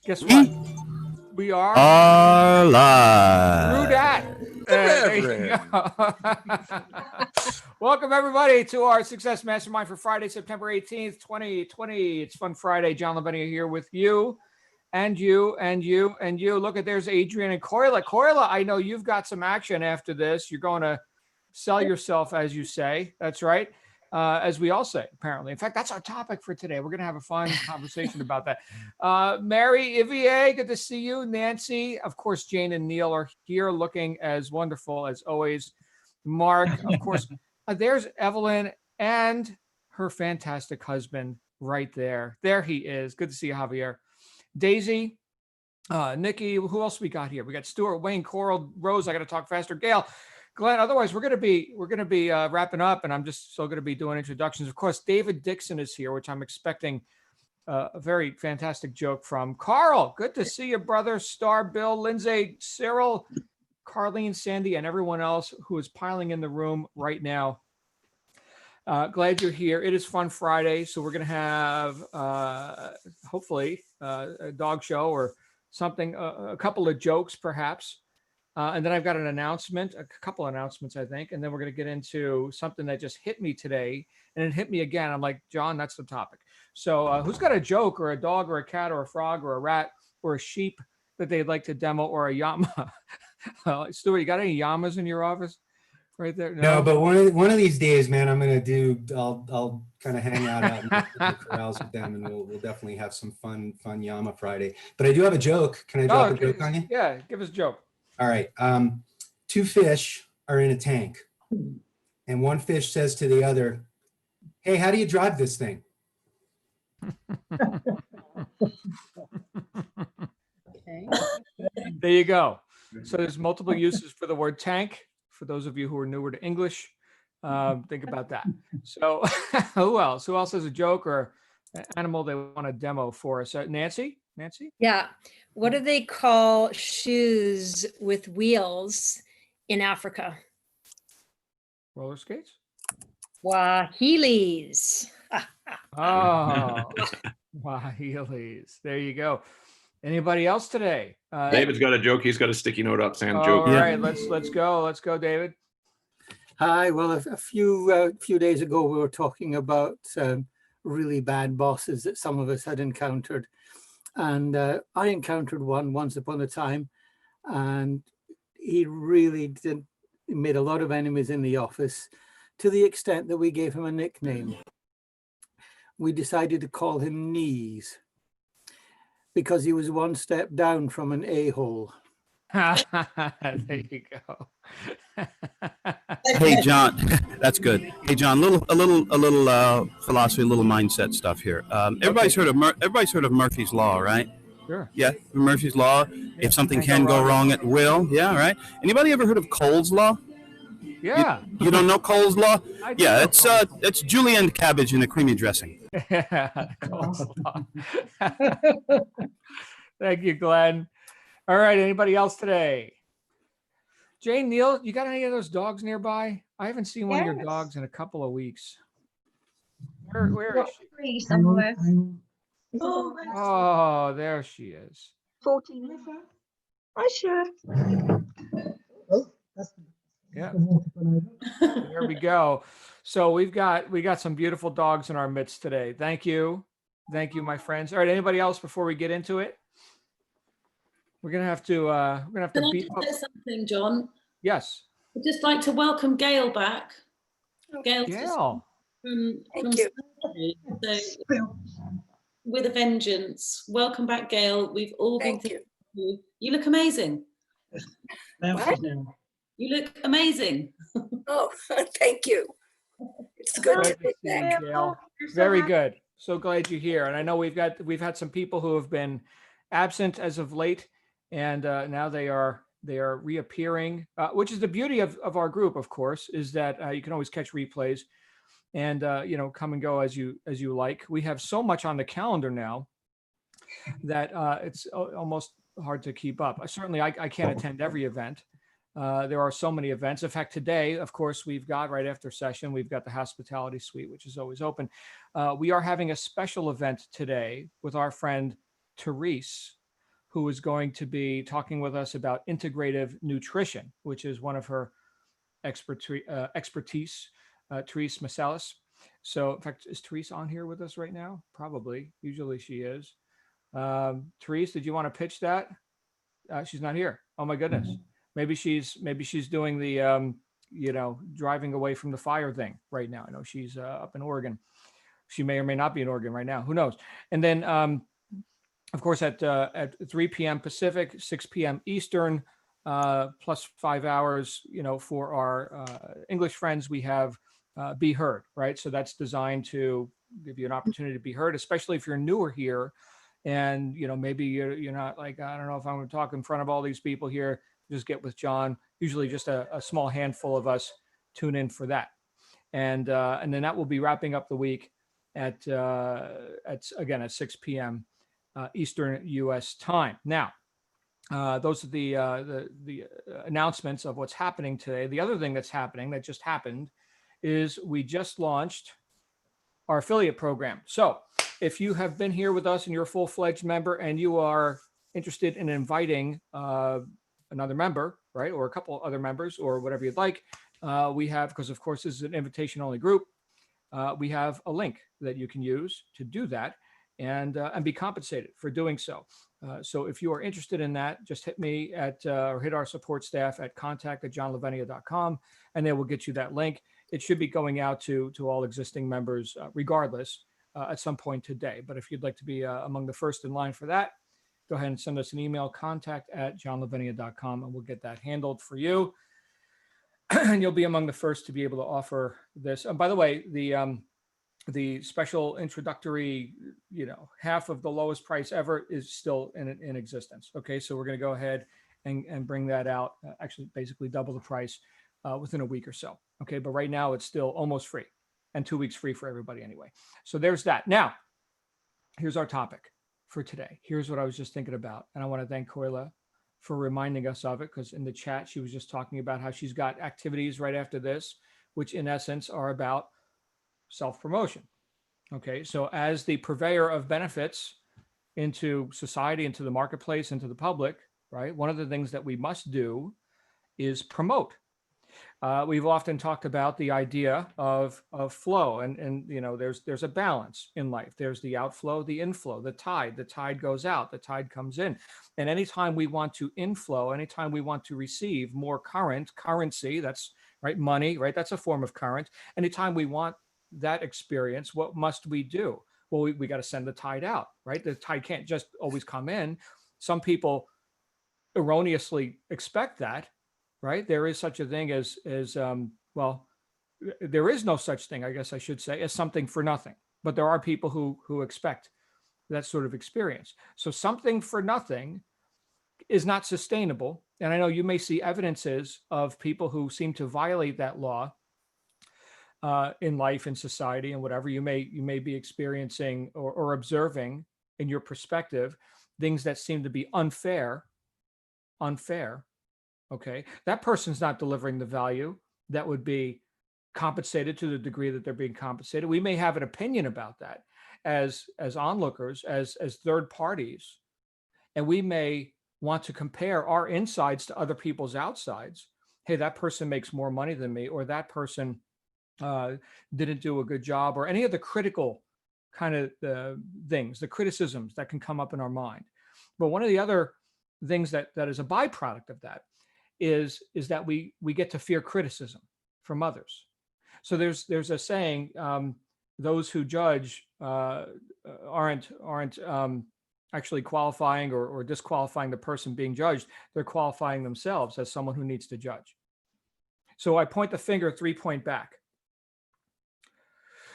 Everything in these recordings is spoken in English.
Guess what? We are live. Through that. There you go. Welcome, everybody, to our Success Mastermind for Friday, September 18th, 2020. It's Fun Friday. John Lavenia here with you, and you, and you, and you. Look at, there's Adrian and Coila. Coila, I know you've got some action after this. You're going to sell yourself, as you say. That's right. As we all say, apparently. In fact, that's our topic for today. We're going to have a fun conversation about that. Mary, Ivier, good to see you. Nancy, of course, Jane and Neil are here looking as wonderful as always. Mark, of course, there's Evelyn and her fantastic husband right there. There he is. Good to see you, Javier. Daisy, Nikki, who else we got here? We got Stuart, Wayne, Coral, Rose. I got to talk faster. Gail. Glenn, otherwise we're going to be wrapping up, and I'm just still going to be doing introductions. Of course, David Dixon is here, which I'm expecting a very fantastic joke from. Carl, good to see you, brother. Star, Bill, Lindsay, Cyril, Carlene, Sandy, and everyone else who is piling in the room right now. Glad you're here. It is Fun Friday, so we're going to have hopefully a dog show or something, a couple of jokes perhaps. And then I've got an announcement, a couple announcements, I think. And then we're going to get into something that just hit me today. And it hit me again. I'm like, John, that's the topic. So who's got a joke or a dog or a cat or a frog or a rat or a sheep that they'd like to demo, or a llama? Stuart, you got any llamas in your office right there? No, but one of these days, man, I'll kind of hang out in the corrals with them, and we'll definitely have some fun llama Friday. But I do have a joke. Can I drop a joke on you? Yeah, give us a joke. All right. Two fish are in a tank, and one fish says to the other, "Hey, how do you drive this thing?" Okay. There you go. So there's multiple uses for the word tank. For those of you who are newer to English, think about that. So who else? Who else has a joke or an animal they want to demo for us? Nancy? Yeah. What do they call shoes with wheels in Africa? Roller skates? Wahilis. Oh, Wahilis. There you go. Anybody else today? David's got a joke. He's got a sticky note up saying joke. All right, let's go, David. Hi. Well, a few days ago, we were talking about really bad bosses that some of us had encountered. And I encountered one once upon a time, and he really made a lot of enemies in the office, to the extent that we gave him a nickname. We decided to call him Knees, because he was one step down from an a-hole. There you go. Hey, John, that's good. Hey, John, a little philosophy, a little mindset stuff here. Everybody's heard of Murphy's Law, right? Sure. Yeah, Murphy's Law. If something can go wrong, it will. Yeah, right. Anybody ever heard of Cole's Law? Yeah. You don't know Cole's Law? Yeah, it's julienne cabbage in a creamy dressing. Yeah, Cole's Law. Thank you, Glenn. All right, anybody else today? Jane, Neil, you got any of those dogs nearby? I haven't seen one of your dogs in a couple of weeks. Where is she? Somewhere. Oh, there she is. 14. Hi, sure. Yeah. There we go. So we've got some beautiful dogs in our midst today. Thank you, my friends. All right, anybody else before we get into it? We're gonna have to beat up. Can I say something, John? Yes. I'd just like to welcome Gail back. Gail. Thank you. So, with a vengeance. Welcome back, Gail. We've all been thinking of you. You look amazing. What? You look amazing. Oh, thank you. It's good to be back. Gail. Very good. So glad you're here. And I know we've had some people who have been absent as of late, and now they are reappearing, which is the beauty of our group, of course, is that you can always catch replays and come and go as you like. We have so much on the calendar now that it's almost hard to keep up. Certainly I can't attend every event. There are so many events. In fact, today, of course, we've got right after session, we've got the hospitality suite, which is always open. We are having a special event today with our friend Therese, who is going to be talking with us about integrative nutrition, which is one of her expertise, Therese Masalis. So in fact, is Therese on here with us right now? Probably. Usually she is. Therese, did you want to pitch that? She's not here. Oh my goodness. Maybe she's doing the driving away from the fire thing right now. I know she's up in Oregon. She may or may not be in Oregon right now. Who knows? And then of course at 3 p.m. Pacific, 6 p.m. Eastern, plus 5 hours, for our English friends, we have Be Heard, right? So that's designed to give you an opportunity to be heard, especially if you're newer here. And, maybe you're not like, I don't know if I'm going to talk in front of all these people here. Just get with John. Usually just a small handful of us tune in for that. And then that will be wrapping up the week at 6 p.m. Eastern U.S. time. Now, those are the announcements of what's happening today. The other thing that's happening that just happened is we just launched our affiliate program. So if you have been here with us and you're a full-fledged member and you are interested in inviting another member, right, or a couple other members or whatever you'd like, we have, because of course this is an invitation-only group, we have a link that you can use to do that and be compensated for doing so. So if you are interested in that, just hit me or hit our support staff at contact@johnlavenia.com, and they will get you that link. It should be going out to all existing members regardless at some point today. But if you'd like to be among the first in line for that, go ahead and send us an email, contact@johnlavenia.com, and we'll get that handled for you. And you'll be among the first to be able to offer this. And by the way, the special introductory, half of the lowest price ever is still in existence. Okay, so we're going to go ahead and bring that out, actually basically double the price within a week or so. Okay, but right now it's still almost free, and 2 weeks free for everybody anyway. So there's that. Now, here's our topic for today. Here's what I was just thinking about. And I want to thank Koila for reminding us of it, because in the chat, she was just talking about how she's got activities right after this, which in essence are about self-promotion. Okay, so as the purveyor of benefits into society, into the marketplace, into the public, right, one of the things that we must do is promote. We've often talked about the idea of flow, and there's a balance in life. There's the outflow, the inflow, the tide goes out, the tide comes in. And anytime we want to inflow, anytime we want to receive more currency, that's right, money, right? That's a form of current. Anytime we want that experience, what must we do? Well, we got to send the tide out, right? The tide can't just always come in. Some people erroneously expect that, right? There is such a thing as there is no such thing, I guess I should say, as something for nothing. But there are people who expect that sort of experience. So something for nothing is not sustainable. And I know you may see evidences of people who seem to violate that law in life, in society, and whatever. You may be experiencing or observing in your perspective things that seem to be unfair. Okay, that person's not delivering the value that would be compensated to the degree that they're being compensated. We may have an opinion about that as onlookers, as third parties, and we may want to compare our insides to other people's outsides. Hey, that person makes more money than me, or that person didn't do a good job, or any of the critical kind of things, the criticisms that can come up in our mind. But one of the other things that is a byproduct of that is that we get to fear criticism from others. So there's a saying, those who judge aren't actually qualifying or disqualifying the person being judged. They're qualifying themselves as someone who needs to judge. So I point the finger 3-point back.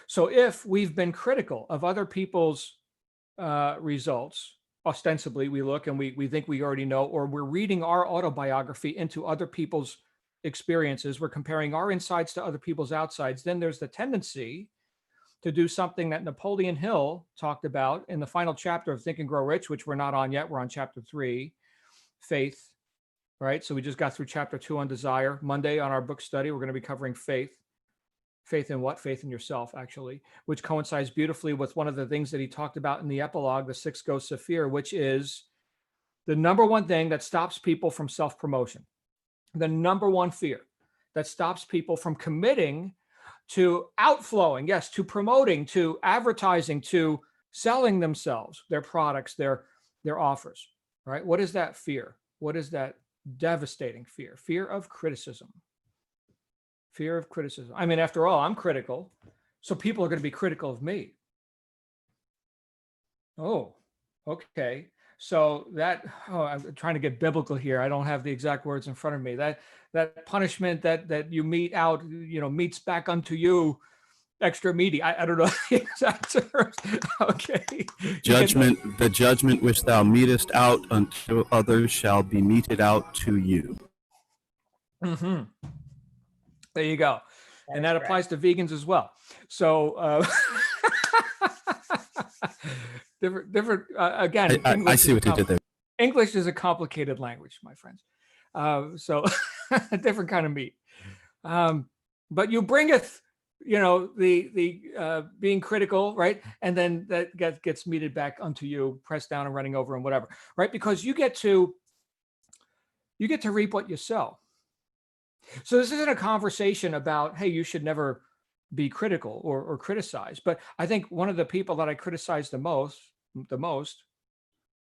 So if we've been critical of other people's results, ostensibly we look and we think we already know, or we're reading our autobiography into other people's experiences, we're comparing our insides to other people's outsides, then there's the tendency to do something that Napoleon Hill talked about in the final chapter of Think and Grow Rich, which we're not on yet. We're on chapter 3, faith, right? So we just got through chapter 2 on desire. Monday on our book study, we're going to be covering faith. Faith in what? Faith in yourself, actually, which coincides beautifully with one of the things that he talked about in the epilogue, the 6 Ghosts of Fear, which is The number one thing that stops people from self-promotion, the number one fear that stops people from committing to outflowing, yes, to promoting, to advertising, to selling themselves, their products, their offers, right? What is that fear? What is that devastating fear? Fear of criticism. Fear of criticism. I mean, after all, I'm critical, so people are going to be critical of me. Oh, okay. So that, I'm trying to get biblical here. I don't have the exact words in front of me. That punishment that you mete out, meets back unto you, extra meaty. I don't know the exact terms. Okay. Judgment, the judgment which thou metest out unto others shall be meted out to you. Mm-hmm. There you go. And that applies to vegans as well. So different. Again, I see what you did there. English is a complicated language, my friends. So a different kind of meat. But you bringeth, the being critical, right? And then that gets meted back unto you, pressed down and running over and whatever, right? Because you get to reap what you sow. So this isn't a conversation about, hey, you should never be critical or criticize. But I think one of the people that I criticize the most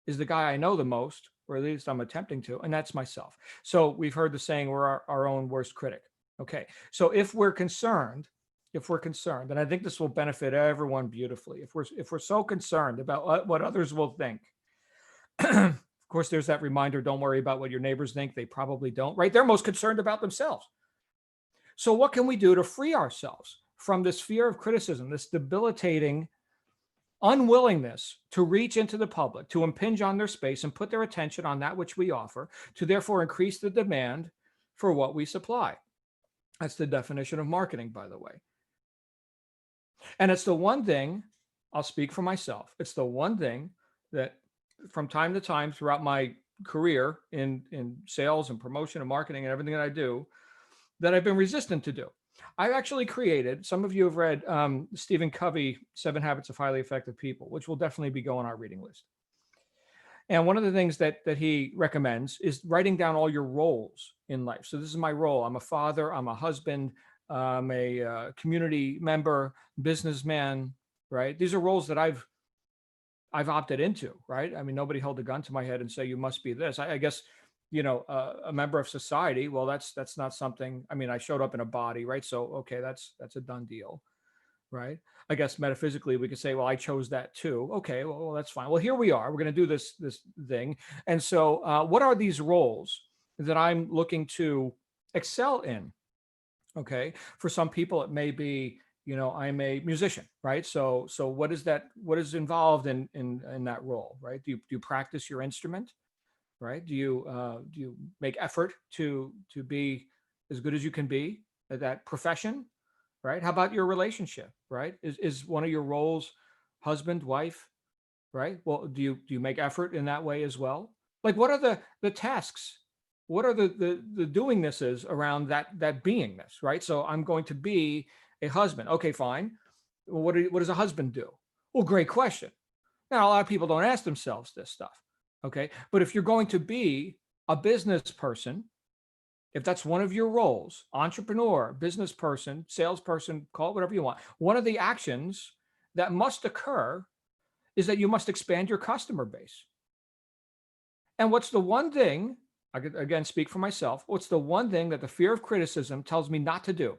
is the guy I know the most, or at least I'm attempting to, and that's myself. So we've heard the saying, we're our own worst critic. Okay. So if we're concerned, and I think this will benefit everyone beautifully, if we're so concerned about what others will think, of course, there's that reminder, don't worry about what your neighbors think. They probably don't, right? They're most concerned about themselves. So what can we do to free ourselves from this fear of criticism, this debilitating unwillingness to reach into the public, to impinge on their space and put their attention on that which we offer, to therefore increase the demand for what we supply? That's the definition of marketing, by the way. And it's the one thing, I'll speak for myself, it's the one thing that from time to time throughout my career in sales and promotion and marketing and everything that I do, that I've been resistant to do. I've actually created, some of you have read Stephen Covey, 7 Habits of Highly Effective People, which will definitely be going on our reading list. And one of the things that he recommends is writing down all your roles in life. So this is my role. I'm a father, I'm a husband, I'm a community member, businessman, right? These are roles that I've opted into, right? I mean, nobody held a gun to my head and say, you must be this. I guess, a member of society, well, that's not something, I mean, I showed up in a body, right? So, okay, that's a done deal, right? I guess metaphysically we could say, well, I chose that too. Okay, well, that's fine. Well, here we are, we're going to do this thing. And so what are these roles that I'm looking to excel in? Okay. For some people, it may be, I'm a musician, right? So what is that? What is involved in that role, right? Do you practice your instrument, right? Do you make effort to be as good as you can be at that profession, right? How about your relationship, right? Is one of your roles husband, wife, right? Well, do you make effort in that way as well? Like, what are the tasks? What are the doingnesses around that beingness, right? So I'm going to be a husband. Okay, fine. Well, what does a husband do? Well, great question. Now, a lot of people don't ask themselves this stuff. Okay. But if you're going to be a business person, if that's one of your roles, entrepreneur, business person, salesperson, call it whatever you want, one of the actions that must occur is that you must expand your customer base. And what's the one thing, I could again speak for myself, what's the one thing that the fear of criticism tells me not to do?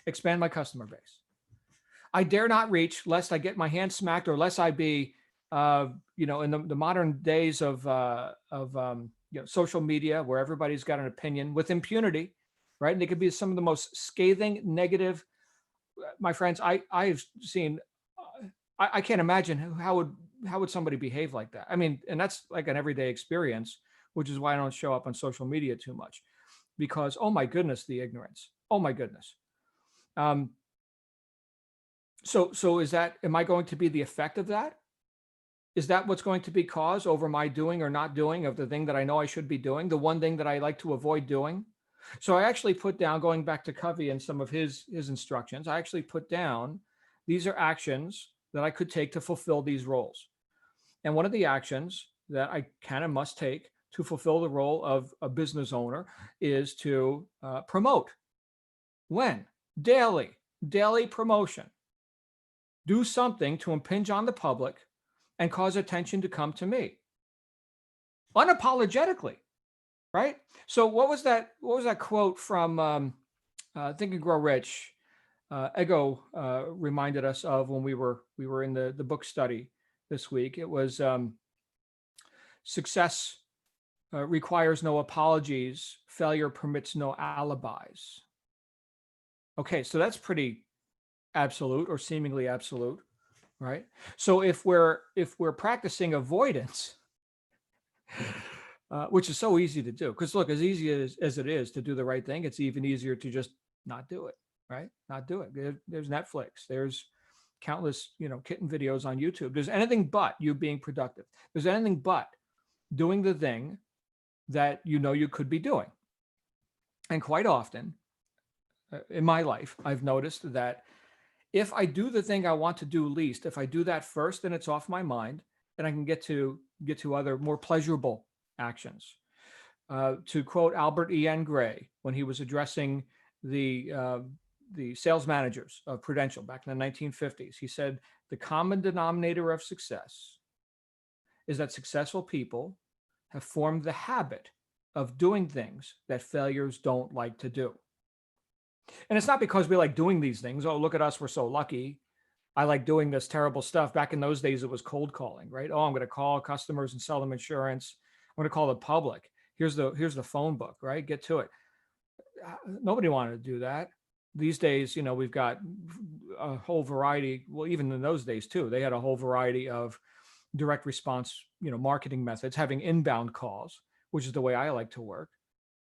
Expand my customer base. I dare not reach lest I get my hand smacked, or lest I be, in the modern days of social media, where everybody's got an opinion with impunity, right? And they could be some of the most scathing, negative. My friends, I've seen. I can't imagine how would somebody behave like that. I mean, and that's like an everyday experience, which is why I don't show up on social media too much, because oh my goodness, the ignorance. Oh my goodness. So is that, am I going to be the effect of that? Is that what's going to be cause over my doing or not doing of the thing that I know I should be doing, the one thing that I like to avoid doing? So I actually put down, going back to Covey and some of his instructions, I actually put down, these are actions that I could take to fulfill these roles. And one of the actions that I can and must take to fulfill the role of a business owner is to promote. When? Daily promotion. Do something to impinge on the public and cause attention to come to me. Unapologetically, right? So what was that quote from Think and Grow Rich? Ego reminded us of when we were in the book study this week. It was success requires no apologies, failure permits no alibis. Okay, so that's pretty absolute or seemingly absolute, right? So if we're practicing avoidance, which is so easy to do, because look, as easy as it is to do the right thing, it's even easier to just not do it, right? Not do it. There's Netflix. There's countless, kitten videos on YouTube. There's anything but you being productive. There's anything but doing the thing that you could be doing. And quite often in my life, I've noticed that if I do the thing I want to do least, if I do that first, then it's off my mind and I can get to other more pleasurable actions. To quote Albert E.N. Gray, when he was addressing the sales managers of Prudential back in the 1950s, he said, the common denominator of success is that successful people have formed the habit of doing things that failures don't like to do. And it's not because we like doing these things. Oh, look at us, we're so lucky. I like doing this terrible stuff. Back in those days, it was cold calling, right? Oh, I'm going to call customers and sell them insurance. I'm going to call the public. Here's the phone book, right? Get to it. Nobody wanted to do that. These days, we've got a whole variety. Well, even in those days too, they had a whole variety of direct response, marketing methods, having inbound calls, which is the way I like to work,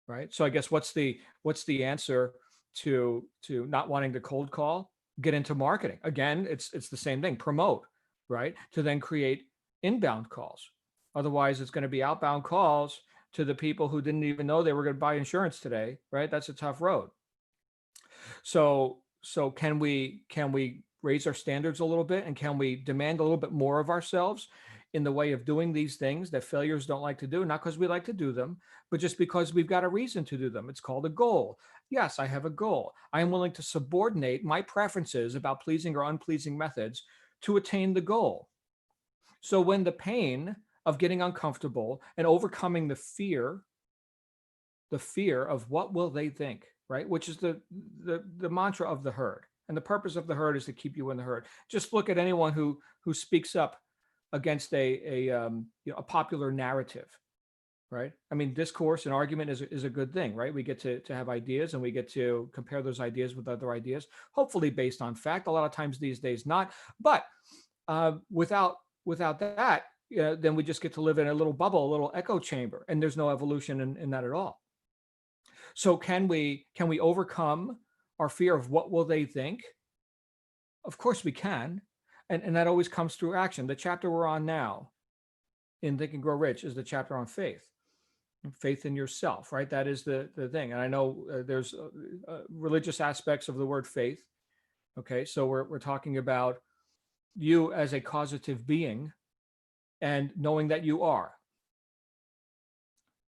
right? So I guess what's the answer to not wanting to cold call? Get into marketing. Again, it's the same thing. Promote, right? To then create inbound calls. Otherwise, it's going to be outbound calls to the people who didn't even know they were going to buy insurance today, right? That's a tough road. So can we raise our standards a little bit, and can we demand a little bit more of ourselves in the way of doing these things that failures don't like to do, not because we like to do them, but just because we've got a reason to do them. It's called a goal. Yes, I have a goal. I am willing to subordinate my preferences about pleasing or unpleasing methods to attain the goal. So when the pain of getting uncomfortable and overcoming the fear of what will they think, right? Which is the mantra of the herd. And the purpose of the herd is to keep you in the herd. Just look at anyone who speaks up against a popular narrative, right? I mean, discourse and argument is a good thing, right? We get to have ideas, and we get to compare those ideas with other ideas, hopefully based on fact. A lot of times these days not, but without that, then we just get to live in a little bubble, a little echo chamber, and there's no evolution in that at all. So can we overcome our fear of what will they think? Of course we can. And that always comes through action. The chapter we're on now in Think and Grow Rich is the chapter on faith. Faith in yourself, right? That is the thing. And I know there's religious aspects of the word faith. Okay, so we're talking about you as a causative being and knowing that you are.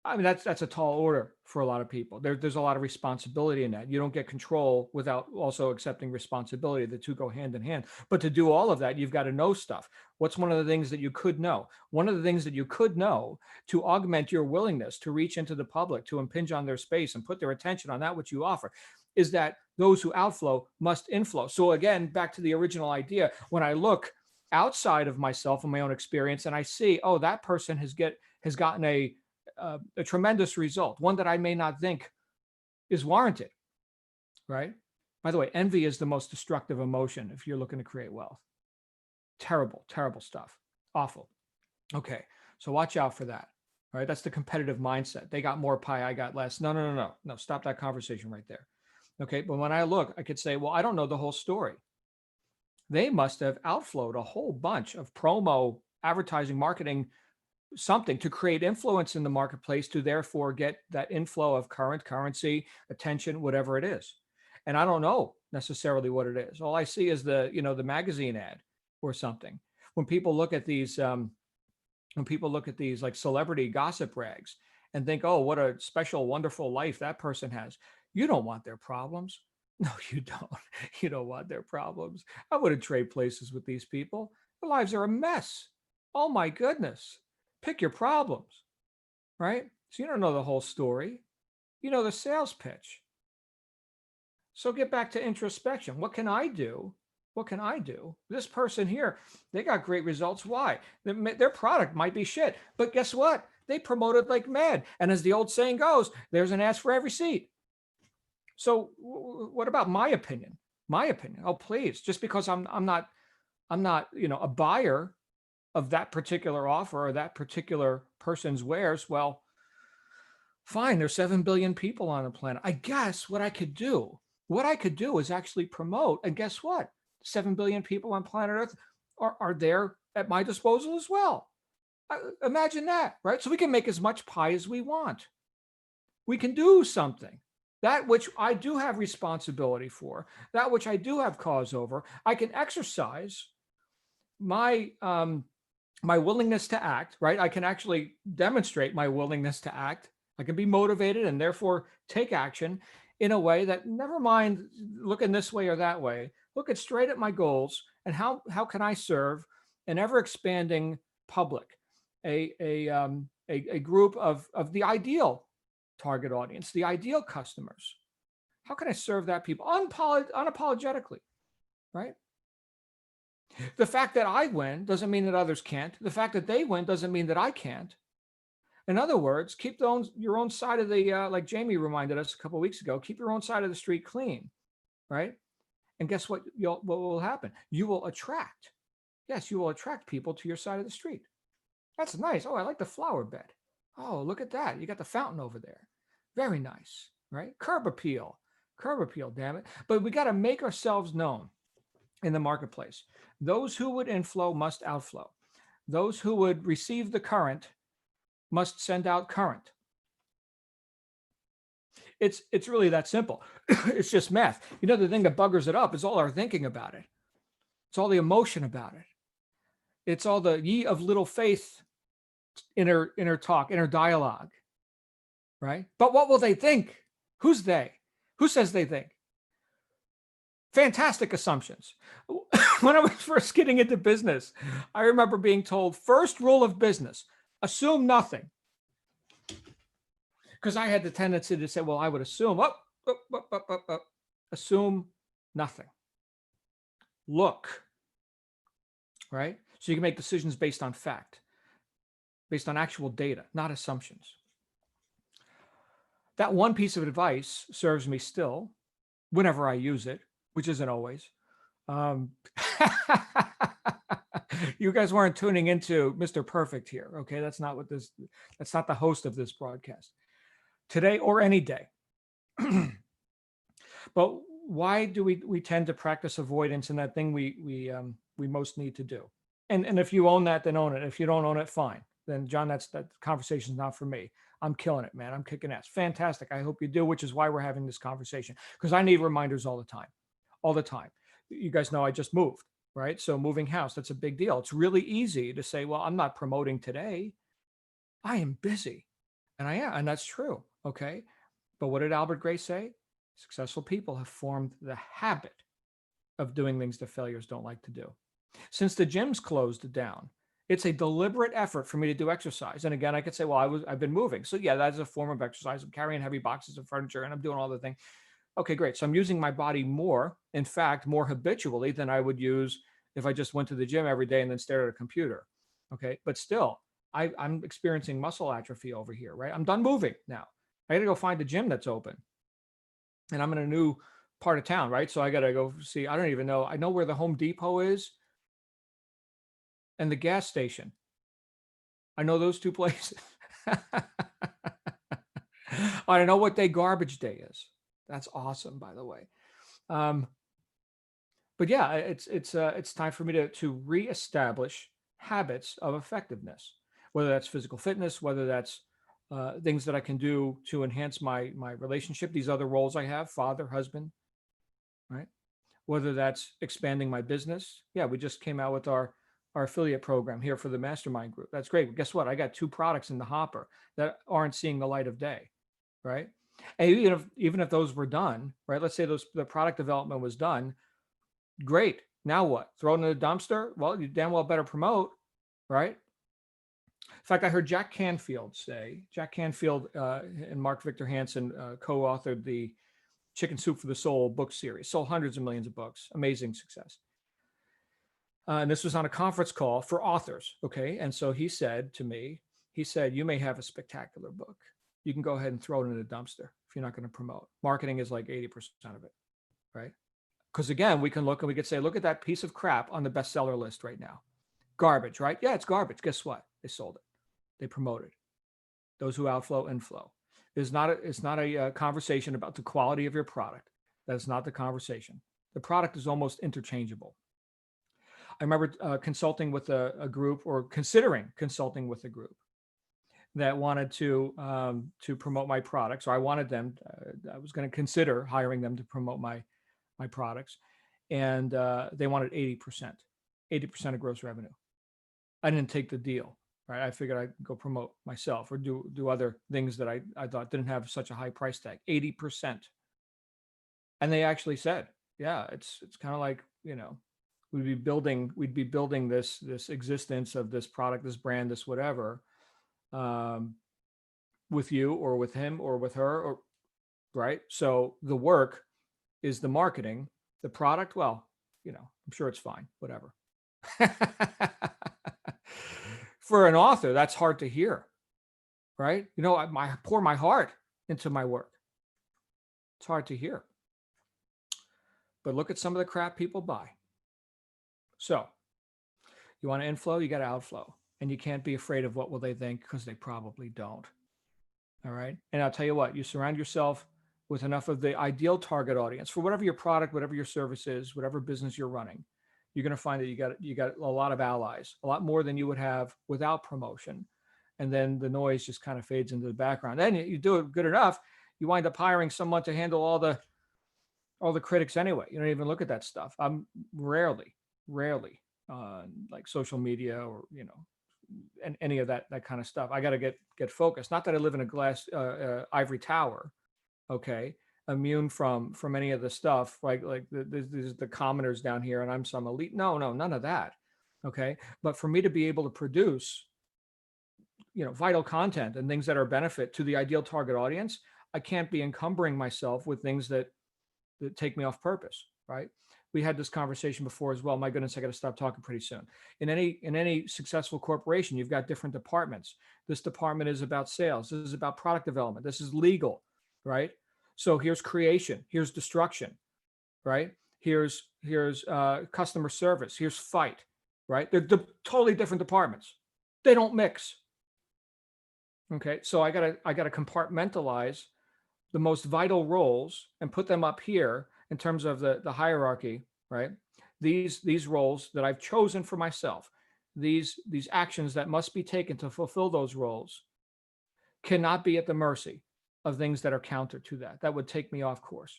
I mean, that's a tall order for a lot of people. There's a lot of responsibility in that. You don't get control without also accepting responsibility. The two go hand in hand. But to do all of that, you've got to know stuff. What's one of the things that you could know? One of the things that you could know to augment your willingness to reach into the public, to impinge on their space and put their attention on that which you offer, is that those who outflow must inflow. So again, back to the original idea, when I look outside of myself and my own experience and I see, oh, that person has gotten a tremendous result, one that I may not think is warranted, right? By the way, envy is the most destructive emotion if you're looking to create wealth. Terrible, terrible stuff. Awful. Okay, so watch out for that, right? That's the competitive mindset. They got more pie, I got less. No, stop that conversation right there. Okay, but when I look, I could say, well, I don't know the whole story. They must have outflowed a whole bunch of promo, advertising, marketing, something to create influence in the marketplace, to therefore get that inflow of currency, attention, whatever it is. And I don't know necessarily what it is. All I see is the magazine ad or something. When people look at these when people look at these like celebrity gossip rags and think, oh, what a special, wonderful life that person has. You don't want their problems. No, you don't. You don't want their problems. I wouldn't trade places with these people. Their lives are a mess. Oh my goodness. Pick your problems, right? So you don't know the whole story. You know the sales pitch. So get back to introspection. What can I do? What can I do? This person here, they got great results. Why? Their product might be shit, but guess what? They promoted like mad. And as the old saying goes, there's an ass for every seat. So what about my opinion? My opinion. Oh, please, just because I'm not, a buyer of that particular offer or that particular person's wares, well, fine, there's 7 billion people on the planet. I guess what I could do is actually promote, and guess what? 7 billion people on planet Earth are there at my disposal as well. Imagine that, right? So we can make as much pie as we want. We can do something. That which I do have responsibility for, that which I do have cause over, I can exercise my my willingness to act, right? I can actually demonstrate my willingness to act. I can be motivated and therefore take action in a way that, never mind looking this way or that way, looking straight at my goals and how can I serve an ever expanding public, a group of the ideal target audience, the ideal customers. How can I serve that people unapologetically, right? The fact that I win doesn't mean that others can't. The fact that they win doesn't mean that I can't. In other words, keep your own side of the, like Jamie reminded us a couple of weeks ago, keep your own side of the street clean, right? And guess what? What will happen? You will attract. Yes, you will attract people to your side of the street. That's nice. Oh, I like the flower bed. Oh, look at that. You got the fountain over there. Very nice, right? Curb appeal, damn it. But we got to make ourselves known in the marketplace. Those who would inflow must outflow. Those who would receive the current must send out current. It's really that simple. It's just math. The thing that buggers it up is all our thinking about it. It's all the emotion about it. It's all the ye of little faith inner talk, inner dialogue, right? But what will they think? Who's they? Who says they think? Fantastic assumptions. When I was first getting into business, I remember being told, first rule of business, assume nothing. Because I had the tendency to say, well, I would assume, assume nothing. Look, right? So you can make decisions based on fact, based on actual data, not assumptions. That one piece of advice serves me still whenever I use it, which isn't always. You guys weren't tuning into Mr. Perfect here, okay? That's not the host of this broadcast. Today or any day. But why do we tend to practice avoidance in that thing we most need to do? And if you own that, then own it. If you don't own it, fine. Then John, that conversation's not for me. I'm killing it, man. I'm kicking ass. Fantastic. I hope you do, which is why we're having this conversation, because I need reminders all the time. You guys know I just moved, right? So moving house, that's a big deal. It's really easy to say, well, I'm not promoting today. I am busy. And I am, and that's true. Okay. But what did Albert Gray say? Successful people have formed the habit of doing things that failures don't like to do. Since the gym's closed down, it's a deliberate effort for me to do exercise. And again, I could say, well, I've been moving. So yeah, that's a form of exercise. I'm carrying heavy boxes of furniture and I'm doing all the things. Okay, great. So I'm using my body more, in fact, more habitually than I would use if I just went to the gym every day and then stared at a computer. Okay. But still, I'm experiencing muscle atrophy over here, right? I'm done moving now. I got to go find a gym that's open. And I'm in a new part of town, right? So I got to go see, I don't even know. I know where the Home Depot is and the gas station. I know those two places. I don't know what day garbage day is. That's awesome, by the way. But yeah, it's time for me to reestablish habits of effectiveness, whether that's physical fitness, whether that's things that I can do to enhance my relationship, these other roles I have, father, husband, right? Whether that's expanding my business. Yeah, we just came out with our our affiliate program here for the Mastermind group. That's great. But guess what? I got 2 products in the hopper that aren't seeing the light of day, right? And even if those were done, right? Let's say the product development was done, great. Now what? Throw it in the dumpster? Well, you damn well better promote, right? In fact, I heard Jack Canfield and Mark Victor Hansen co-authored the Chicken Soup for the Soul book series, sold hundreds of millions of books, amazing success. And this was on a conference call for authors, okay? And so he said to me, you may have a spectacular book. You can go ahead and throw it in a dumpster if you're not going to promote. Marketing is like 80% of it, right? Because again, we can look and we could say, look at that piece of crap on the bestseller list right now. Garbage, right? Yeah, it's garbage. Guess what? They sold it. They promoted. Those who outflow, inflow. It's not a conversation about the quality of your product. That's not the conversation. The product is almost interchangeable. I remember consulting with a group, or considering consulting with a group that wanted to promote my products, or I wanted them. I was going to consider hiring them to promote my products, and they wanted 80% of gross revenue. I didn't take the deal. Right, I figured I'd go promote myself or do other things that I thought didn't have such a high price tag. 80%, and they actually said, "Yeah, it's kind of like, you know, we'd be building this existence of this product, this brand, this whatever, with you or with him or with her, or right. So the work is the marketing, the product. Well, you know, I'm sure it's fine, whatever." For an author, that's hard to hear, right? You know, I pour my heart into my work. It's hard to hear. But look at some of the crap people buy. So you want to inflow, you got to outflow. And you can't be afraid of what will they think, because they probably don't. All right. And I'll tell you what, you surround yourself with enough of the ideal target audience for whatever your product, whatever your service is, whatever business you're running. You're going to find that you got a lot of allies, a lot more than you would have without promotion. And then the noise just kind of fades into the background. Then you do it good enough, you wind up hiring someone to handle all the critics anyway. You don't even look at that stuff. I'm rarely like social media or, you know, and any of that kind of stuff. I got to get focused. Not that I live in a glass ivory tower, okay, immune from any of the stuff, like the commoners down here and I'm some elite. No, none of that. Okay. But for me to be able to produce, you know, vital content and things that are a benefit to the ideal target audience, I can't be encumbering myself with things that take me off purpose. Right. We had this conversation before as well. My goodness, I got to stop talking pretty soon. In any successful corporation, you've got different departments. This department is about sales. This is about product development. This is legal, right? So here's creation, here's destruction, right? Here's customer service, here's fight, right? They're totally different departments. They don't mix. Okay, so I gotta compartmentalize the most vital roles and put them up here in terms of the hierarchy, right? These roles that I've chosen for myself, these actions that must be taken to fulfill those roles cannot be at the mercy of things that are counter to that. That would take me off course.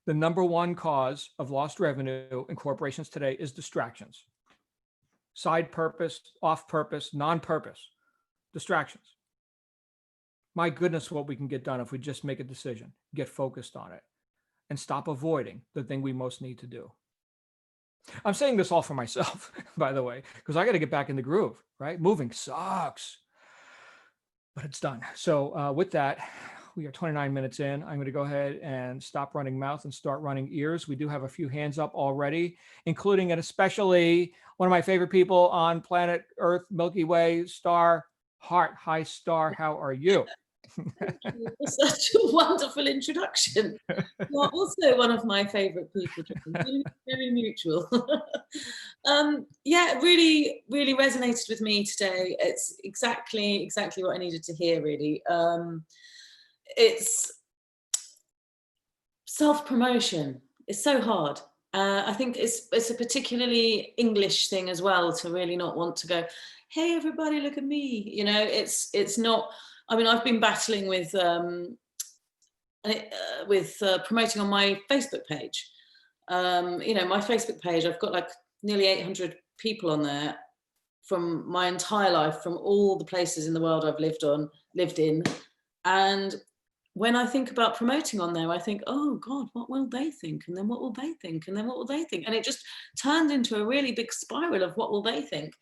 The number one cause of lost revenue in corporations today is distractions. Side purpose, off purpose, non-purpose, distractions. My goodness, what we can get done if we just make a decision, get focused on it, and stop avoiding the thing we most need to do. I'm saying this all for myself, by the way, because I got to get back in the groove, right? Moving sucks. But it's done. So with that, we are 29 minutes in. I'm going to go ahead and stop running mouth and start running ears. We do have a few hands up already, including and especially one of my favorite people on planet Earth, Milky Way, Star Heart. Hi, Star. How are you? Thank you for such a wonderful introduction. You are also one of my favorite people, very mutual. Yeah, it really resonated with me today. It's exactly what I needed to hear, really. It's self-promotion. It's so hard. I think it's a particularly English thing as well, to really not want to go, hey, everybody, look at me. You know, it's not. I mean, I've been battling with promoting on my Facebook page. You know, my Facebook page, I've got like nearly 800 people on there from my entire life, from all the places in the world I've lived in. And when I think about promoting on there, I think, oh God, what will they think? And then what will they think? And then what will they think? And it just turned into a really big spiral of what will they think?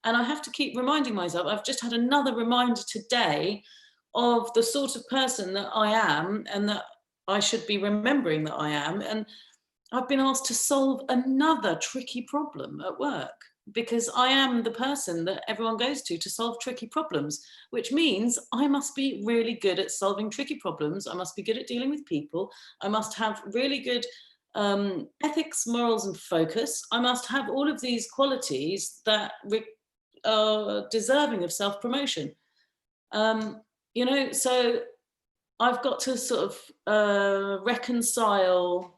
And I have to keep reminding myself, I've just had another reminder today of the sort of person that I am and that I should be remembering that I am. And I've been asked to solve another tricky problem at work, because I am the person that everyone goes to solve tricky problems, which means I must be really good at solving tricky problems. I must be good at dealing with people. I must have really good ethics, morals, and focus. I must have all of these qualities that are deserving of self-promotion. You know, so I've got to sort of reconcile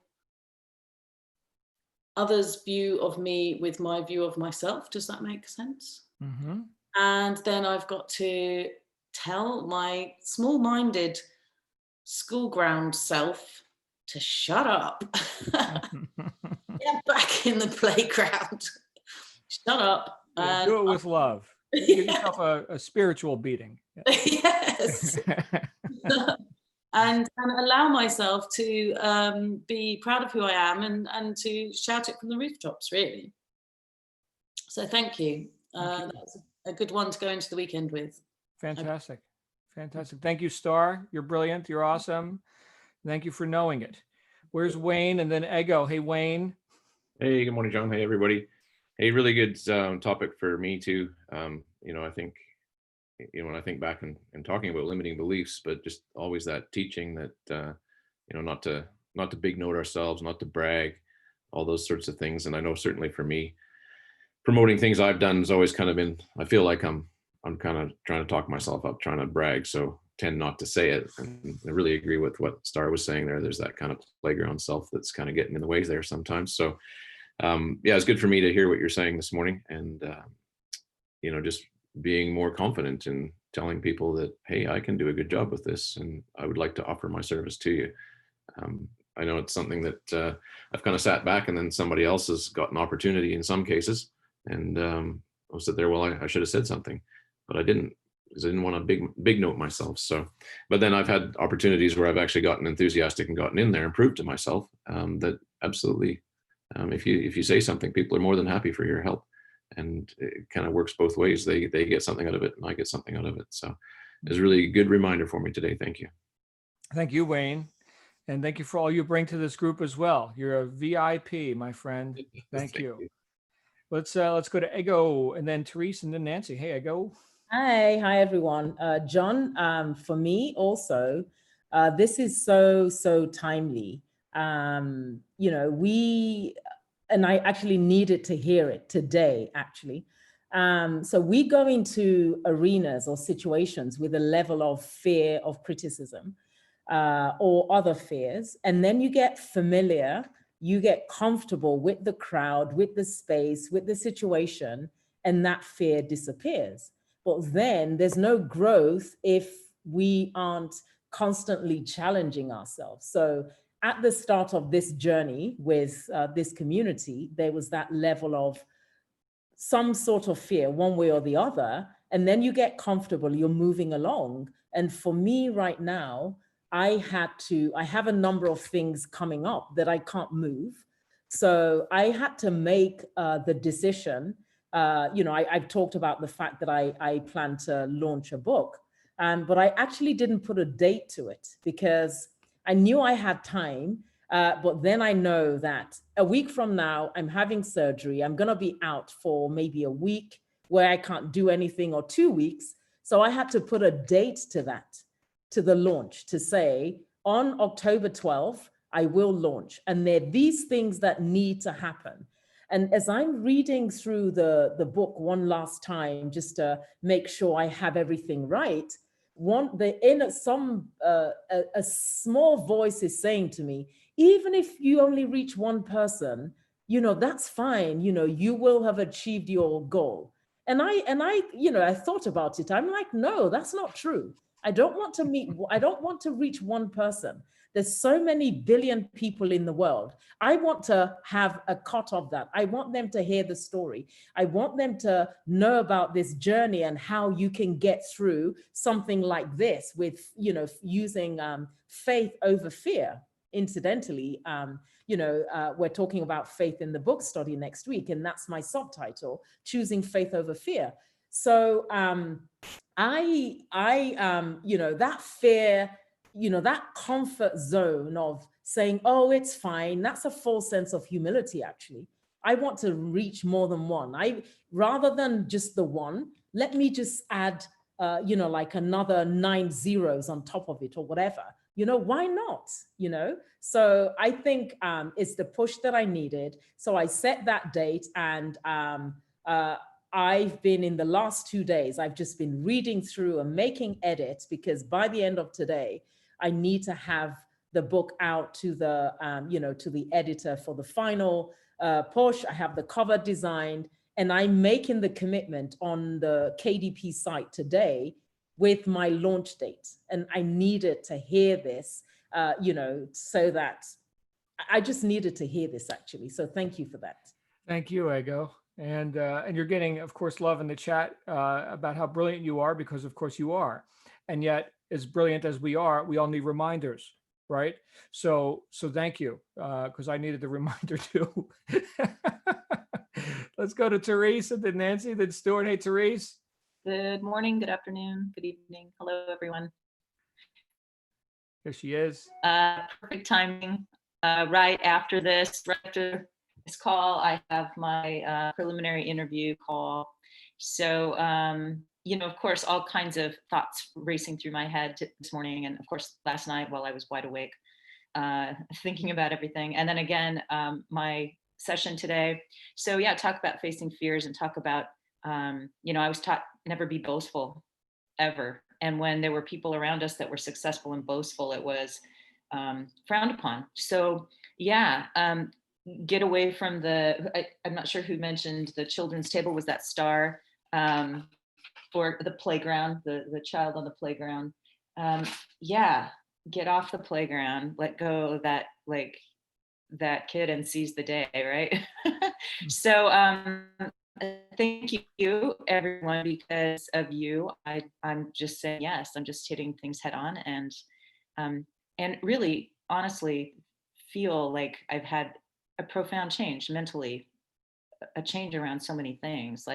others' view of me with my view of myself. Does that make sense? Mm-hmm. And then I've got to tell my small-minded schoolground self to shut up. Get back in the playground. Shut up. Yeah, do it with love. Give yourself a spiritual beating. Yes. And allow myself to be proud of who I am and to shout it from the rooftops, really. So thank you. That's a good one to go into the weekend with. Fantastic. Fantastic. Thank you, Star. You're brilliant. You're awesome. Thank you for knowing it. Where's Wayne? And then Ego. Hey, Wayne. Hey, good morning, John. Hey, everybody. Hey, really good topic for me too. You know, I think, you know, when I think back and talking about limiting beliefs, but just always that teaching that, you know, not to big note ourselves, not to brag, all those sorts of things. And I know certainly for me, promoting things I've done has always kind of been, I feel like I'm kind of trying to talk myself up, trying to brag. So tend not to say it. And I really agree with what Star was saying there. There's that kind of playground self that's kind of getting in the way there sometimes. So yeah, it's good for me to hear what you're saying this morning, and you know, just being more confident in telling people that, hey, I can do a good job with this, and I would like to offer my service to you. I know it's something that I've kind of sat back, and then somebody else has got an opportunity in some cases, and I'll sit there, well, I should have said something, but I didn't, because I didn't want to big note myself. So, but then I've had opportunities where I've actually gotten enthusiastic and gotten in there and proved to myself that absolutely, if you say something, people are more than happy for your help, and it kind of works both ways. They get something out of it, and I get something out of it. So it's a really good reminder for me today. Thank you. Thank you, Wayne. And thank you for all you bring to this group as well. You're a VIP, my friend. Thank you. Let's go to Ego, and then Therese, and then Nancy. Hey, Ego. Hi everyone. John, for me also, this is so timely. You know, and I actually needed to hear it today, actually. So we go into arenas or situations with a level of fear of criticism or other fears, and then you get familiar, you get comfortable with the crowd, with the space, with the situation, and that fear disappears. But then there's no growth if we aren't constantly challenging ourselves. So at the start of this journey with this community, there was that level of some sort of fear, one way or the other, and then you get comfortable, you're moving along. And for me right now, I have a number of things coming up that I can't move. So I had to make the decision. You know, I've talked about the fact that I plan to launch a book, but I actually didn't put a date to it because I knew I had time, but then I know that a week from now, I'm having surgery. I'm gonna be out for maybe a week where I can't do anything, or 2 weeks. So I had to put a date to that, to the launch, to say on October 12th, I will launch. And there are these things that need to happen. And as I'm reading through the book one last time, just to make sure I have everything right, a small voice is saying to me, even if you only reach one person, you know, that's fine. You know, you will have achieved your goal. And I, you know, I thought about it. I'm like, no, that's not true. I don't want to reach one person. There's so many billion people in the world. I want to have a cut of that. I want them to hear the story. I want them to know about this journey and how you can get through something like this with, using faith over fear. Incidentally, we're talking about faith in the book study next week, and that's my subtitle, Choosing Faith Over Fear. So that fear, that comfort zone of saying, oh, it's fine, that's a false sense of humility, actually. I want to reach more than one. Rather than just the one, let me just add, like another 9 zeros on top of it or whatever. Why not? So I think it's the push that I needed. So I set that date, and I've been, in the last 2 days, I've just been reading through and making edits, because by the end of today, I need to have the book out to the, to the editor for the final push. I have the cover designed, and I'm making the commitment on the KDP site today with my launch date. And I needed to hear this, so that I just needed to hear this, actually. So thank you for that. Thank you, Ego. And you're getting, of course, love in the chat about how brilliant you are, because of course you are. And yet, as brilliant as we are, we all need reminders, right? So thank you, because I needed the reminder too. Let's go to Therese, and then Nancy, then Stuart. Hey, Therese. Good morning, good afternoon, good evening. Hello, everyone. Here she is. Perfect timing. Right after this call, I have my preliminary interview call. So, of course, all kinds of thoughts racing through my head this morning. And of course, last night while I was wide awake, thinking about everything. And then again, my session today. So yeah, talk about facing fears, and talk about, I was taught never be boastful, ever. And when there were people around us that were successful and boastful, it was frowned upon. So yeah, get away from I'm not sure who mentioned the children's table was that star for the playground, the child on the playground. Yeah, get off the playground, let go of that kid and seize the day, right? So thank you, everyone. Because of you, I'm just saying yes. I'm just hitting things head on, and really, honestly, feel like I've had a profound change mentally, a change around so many things.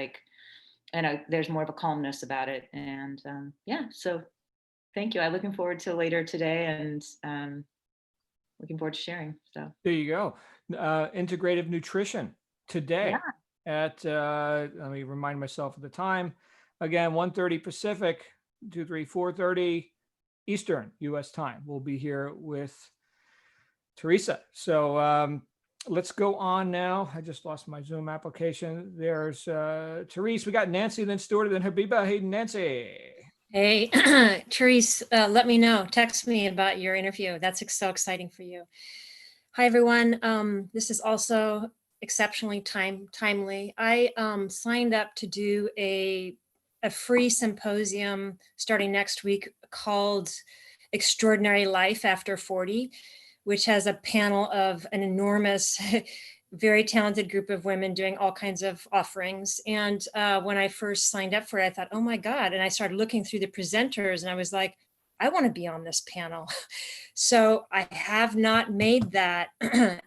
And there's more of a calmness about it. And yeah, so thank you. I'm looking forward to later today, and looking forward to sharing. So there you go. Integrative nutrition today at let me remind myself of the time again. 1:30 Pacific, 4:30 Eastern US time. We'll be here with Teresa. So let's go on now. I just lost my Zoom application. There's Therese. We got Nancy, then Stuart, then Habiba. Hey, Nancy. Hey, Therese, let me know. Text me about your interview. That's so exciting for you. Hi, everyone. This is also exceptionally timely. I signed up to do a free symposium starting next week called Extraordinary Life After 40, which has a panel of an enormous, very talented group of women doing all kinds of offerings. And when I first signed up for it, I thought, oh my God. And I started looking through the presenters, and I was like, I want to be on this panel. So I have not made that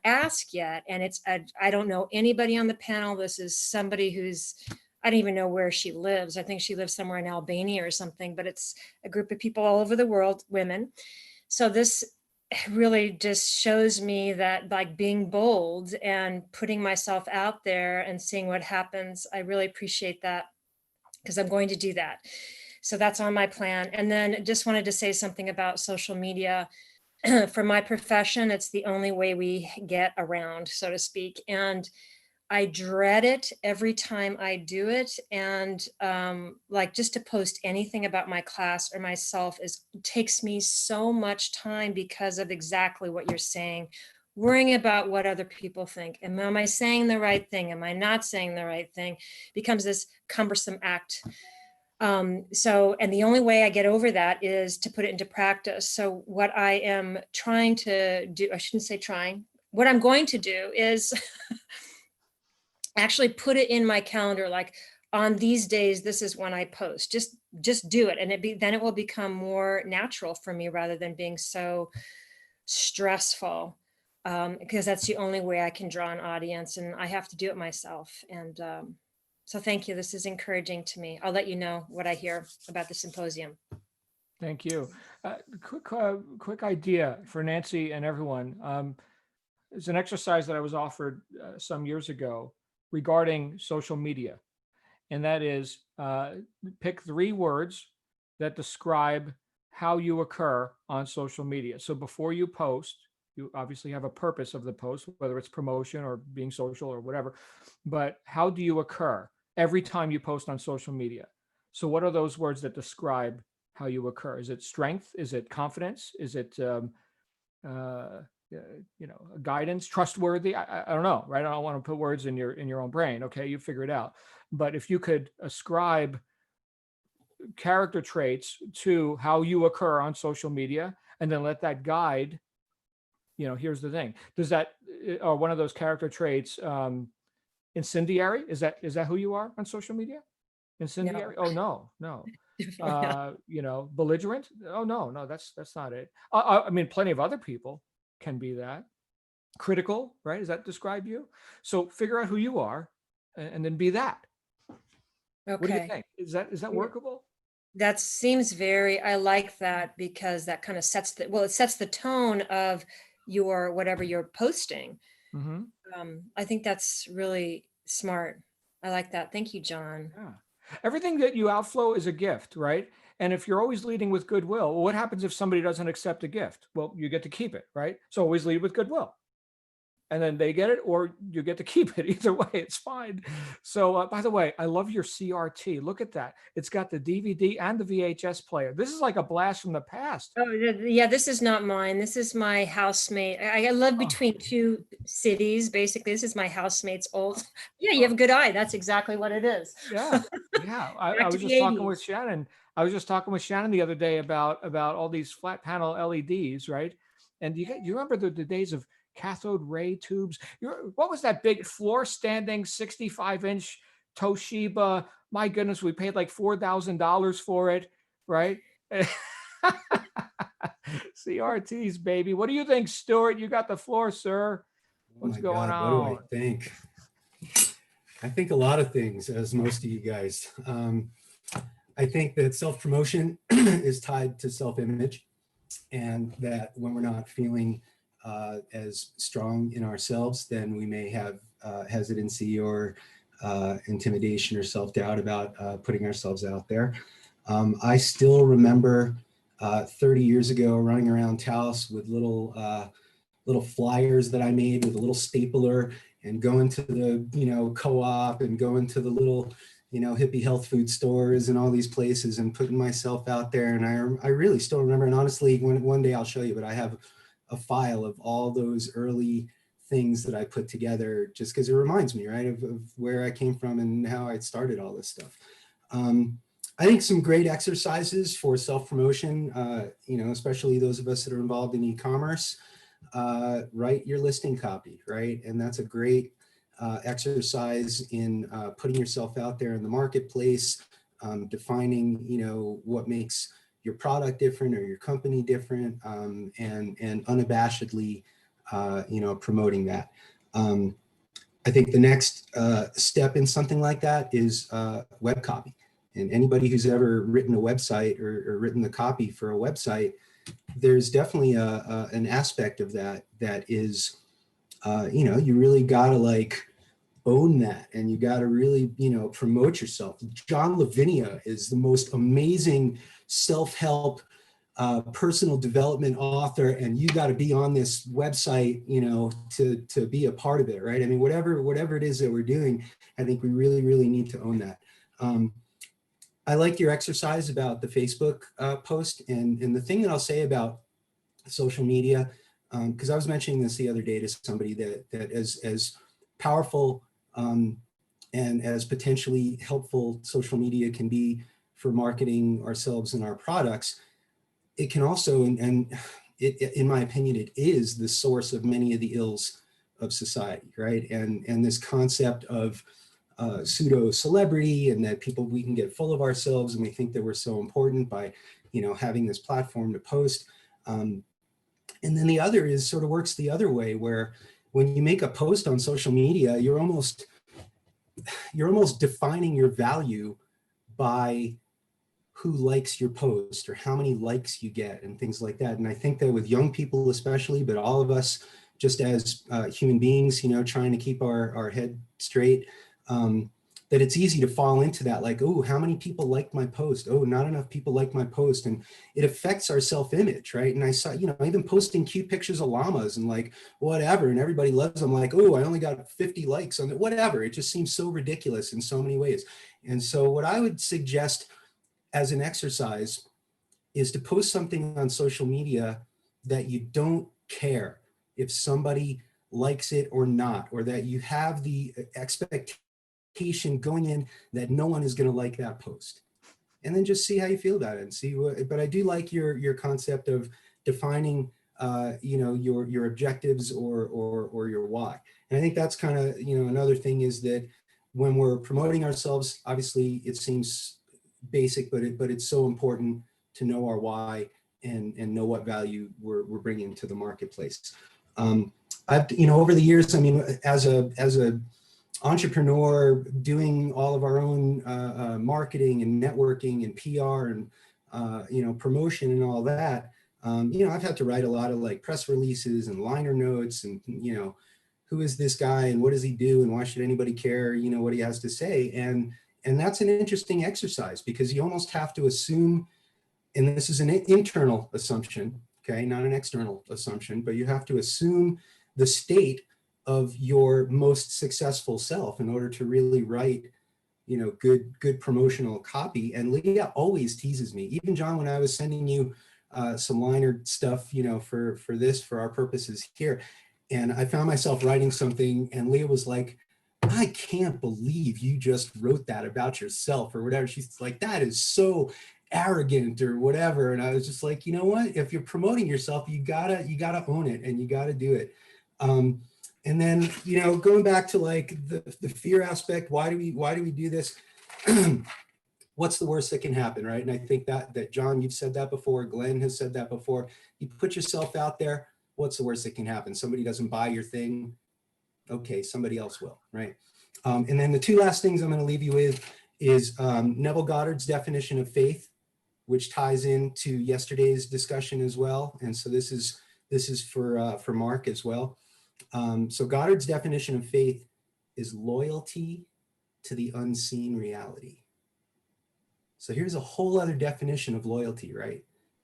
ask yet. And I don't know anybody on the panel. This is somebody I don't even know where she lives. I think she lives somewhere in Albania or something, but it's a group of people all over the world, women. So this really just shows me that, like, being bold and putting myself out there and seeing what happens, I really appreciate that, because I'm going to do that. So that's on my plan. And then just wanted to say something about social media. For my profession, it's the only way we get around, so to speak. And I dread it every time I do it. And like, just to post anything about my class or myself takes me so much time, because of exactly what you're saying, worrying about what other people think. And am I saying the right thing? Am I not saying the right thing? Becomes this cumbersome act. So, and the only way I get over that is to put it into practice. So what I am trying to do, I shouldn't say trying, what I'm going to do is actually put it in my calendar, like on these days, this is when I post. Just do it, and then it will become more natural for me rather than being so stressful, because that's the only way I can draw an audience, and I have to do it myself. And so thank you. This is encouraging to me. I'll let you know what I hear about the symposium. Thank you. Quick idea for Nancy and everyone. It's an exercise that I was offered some years ago regarding social media. And that is pick 3 words that describe how you occur on social media. So before you post, you obviously have a purpose of the post, whether it's promotion or being social or whatever, but how do you occur every time you post on social media? So what are those words that describe how you occur? Is it strength? Is it confidence? Is it, guidance, trustworthy? I don't know, right? I don't want to put words in your own brain. Okay, you figure it out. But if you could ascribe character traits to how you occur on social media, and then let that guide, here's the thing. Does that, or one of those character traits, incendiary? Is that who you are on social media? Incendiary? No. Oh, no. Belligerent? Oh, no, that's not it. I mean, plenty of other people can be that. Critical, right? Does that describe you? So figure out who you are, and then be that. Okay. What do you think? Is that workable? That seems I like that, because that kind of sets the tone of whatever you're posting. Mm-hmm. I think that's really smart. I like that. Thank you, John. Yeah. Everything that you outflow is a gift, right? And if you're always leading with goodwill, what happens if somebody doesn't accept a gift? Well, you get to keep it, right? So always lead with goodwill. And then they get it, or you get to keep it. Either way, it's fine. So, by the way, I love your CRT. Look at that. It's got the DVD and the VHS player. This is like a blast from the past. Oh, yeah, this is not mine. This is my housemate. I live between 2 cities, basically. This is my housemate's old. Yeah, you have a good eye. That's exactly what it is. Yeah. I was just talking with Shannon. I was just talking with Shannon the other day about all these flat panel LEDs, right? And you remember the days of cathode ray tubes? What was that big floor standing 65-inch Toshiba? My goodness, we paid like $4,000 for it, right? CRTs, baby. What do you think, Stuart? You got the floor, sir. What's going on? What do I think? I think a lot of things, as most of you guys. I think that self-promotion is tied to self-image, and that when we're not feeling as strong in ourselves, then we may have hesitancy or intimidation or self-doubt about putting ourselves out there. I still remember 30 years ago running around Taos with little flyers that I made with a little stapler, and going to the co-op, and going to the little hippie health food stores and all these places, and putting myself out there. And I really still remember, and honestly, one day I'll show you, but I have a file of all those early things that I put together, just because it reminds me, right, of where I came from and how I started all this stuff. I think some great exercises for self-promotion, especially those of us that are involved in e-commerce, write your listing copy, right? And that's a great exercise in putting yourself out there in the marketplace, defining, what makes your product different or your company different, and unabashedly, promoting that. I think the next step in something like that is web copy. And anybody who's ever written a website or written the copy for a website, there's definitely an aspect of that is, you really gotta own that, and you gotta really, promote yourself. John Lavenia is the most amazing self-help personal development author, and you got to be on this website, to be a part of it, right? I mean, whatever it is that we're doing, I think we really, really need to own that. I like your exercise about the Facebook post, and the thing that I'll say about social media, because I was mentioning this the other day to somebody, that as powerful and as potentially helpful social media can be for marketing ourselves and our products, it can also, and it, in my opinion, it is the source of many of the ills of society, right? And this concept of pseudo celebrity, and that we can get full of ourselves and we think that we're so important by, having this platform to post. And then the other is sort of works the other way, where when you make a post on social media, you're almost defining your value by who likes your post or how many likes you get and things like that. And I think that with young people especially, but all of us just as human beings, trying to keep our head straight, that it's easy to fall into that, like, oh, how many people liked my post? Oh, not enough people like my post. And it affects our self-image, right? And I saw, even posting cute pictures of llamas and like, whatever, and everybody loves them, like, oh, I only got 50 likes on it, whatever. It just seems so ridiculous in so many ways. And so what I would suggest as an exercise is to post something on social media that you don't care if somebody likes it or not, or that you have the expectation going in that no one is going to like that post, and then just see how you feel about it and see what. But I do like your concept of defining your objectives or your why. And I think that's kind of another thing is that when we're promoting ourselves, obviously it seems basic, but it's so important to know our why and know what value we're bringing to the marketplace. I've over the years, I mean, as a entrepreneur, doing all of our own marketing and networking and PR and promotion and all that, I've had to write a lot of like press releases and liner notes and who is this guy and what does he do and why should anybody care what he has to say. And that's an interesting exercise, because you almost have to assume, and this is an internal assumption, okay, not an external assumption, but you have to assume the state of your most successful self in order to really write, good promotional copy. And Leah always teases me, even John, when I was sending you some liner stuff, for our purposes here. And I found myself writing something and Leah was like, I can't believe you just wrote that about yourself or whatever. She's like, that is so arrogant or whatever. And I was just like, you know what, if you're promoting yourself, you gotta own it and you gotta do it. And then, going back to like the fear aspect, why do we do this? What's the worst that can happen, right? And I think that John, you've said that before, Glenn has said that before. You put yourself out there, what's the worst that can happen? Somebody doesn't buy your thing. Okay, somebody else will, right? And then the two last things I'm going to leave you with is Neville Goddard's definition of faith, which ties into yesterday's discussion as well. And so this is for Mark as well. So Goddard's definition of faith is loyalty to the unseen reality. So here's a whole other definition of loyalty, right?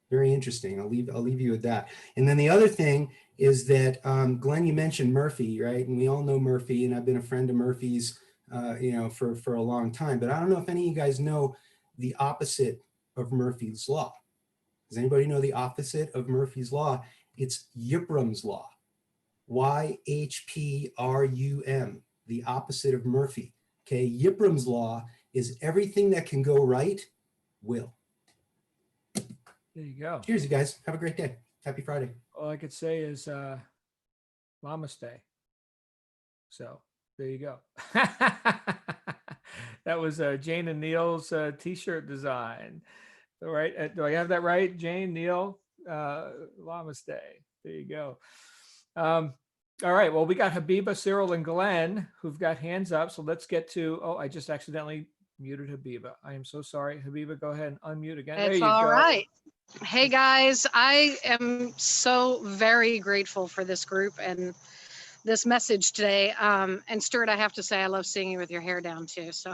Very interesting. I'll leave you with that. And then the other thing is that Glenn, you mentioned Murphy, right? And we all know Murphy, and I've been a friend of Murphy's, for a long time. But I don't know if any of you guys know the opposite of Murphy's Law. Does anybody know the opposite of Murphy's Law? It's Ypram's Law. YHPRUM, the opposite of Murphy. Okay, Ypram's Law is everything that can go right will. There you go. Cheers, you guys. Have a great day. Happy Friday. All I could say is Namaste. So there you go. That was Jane and Neil's t-shirt design. All right. Do I have that right? Jane, Neil, Namaste. There you go. All right. Well, we got Habiba, Cyril, and Glenn who've got hands up. So let's get to, I just accidentally muted Habiba. I am so sorry. Habiba, go ahead and unmute again. It's all right. Hey guys, I am so very grateful for this group and this message today. And Stuart, I have to say, I love seeing you with your hair down too. So,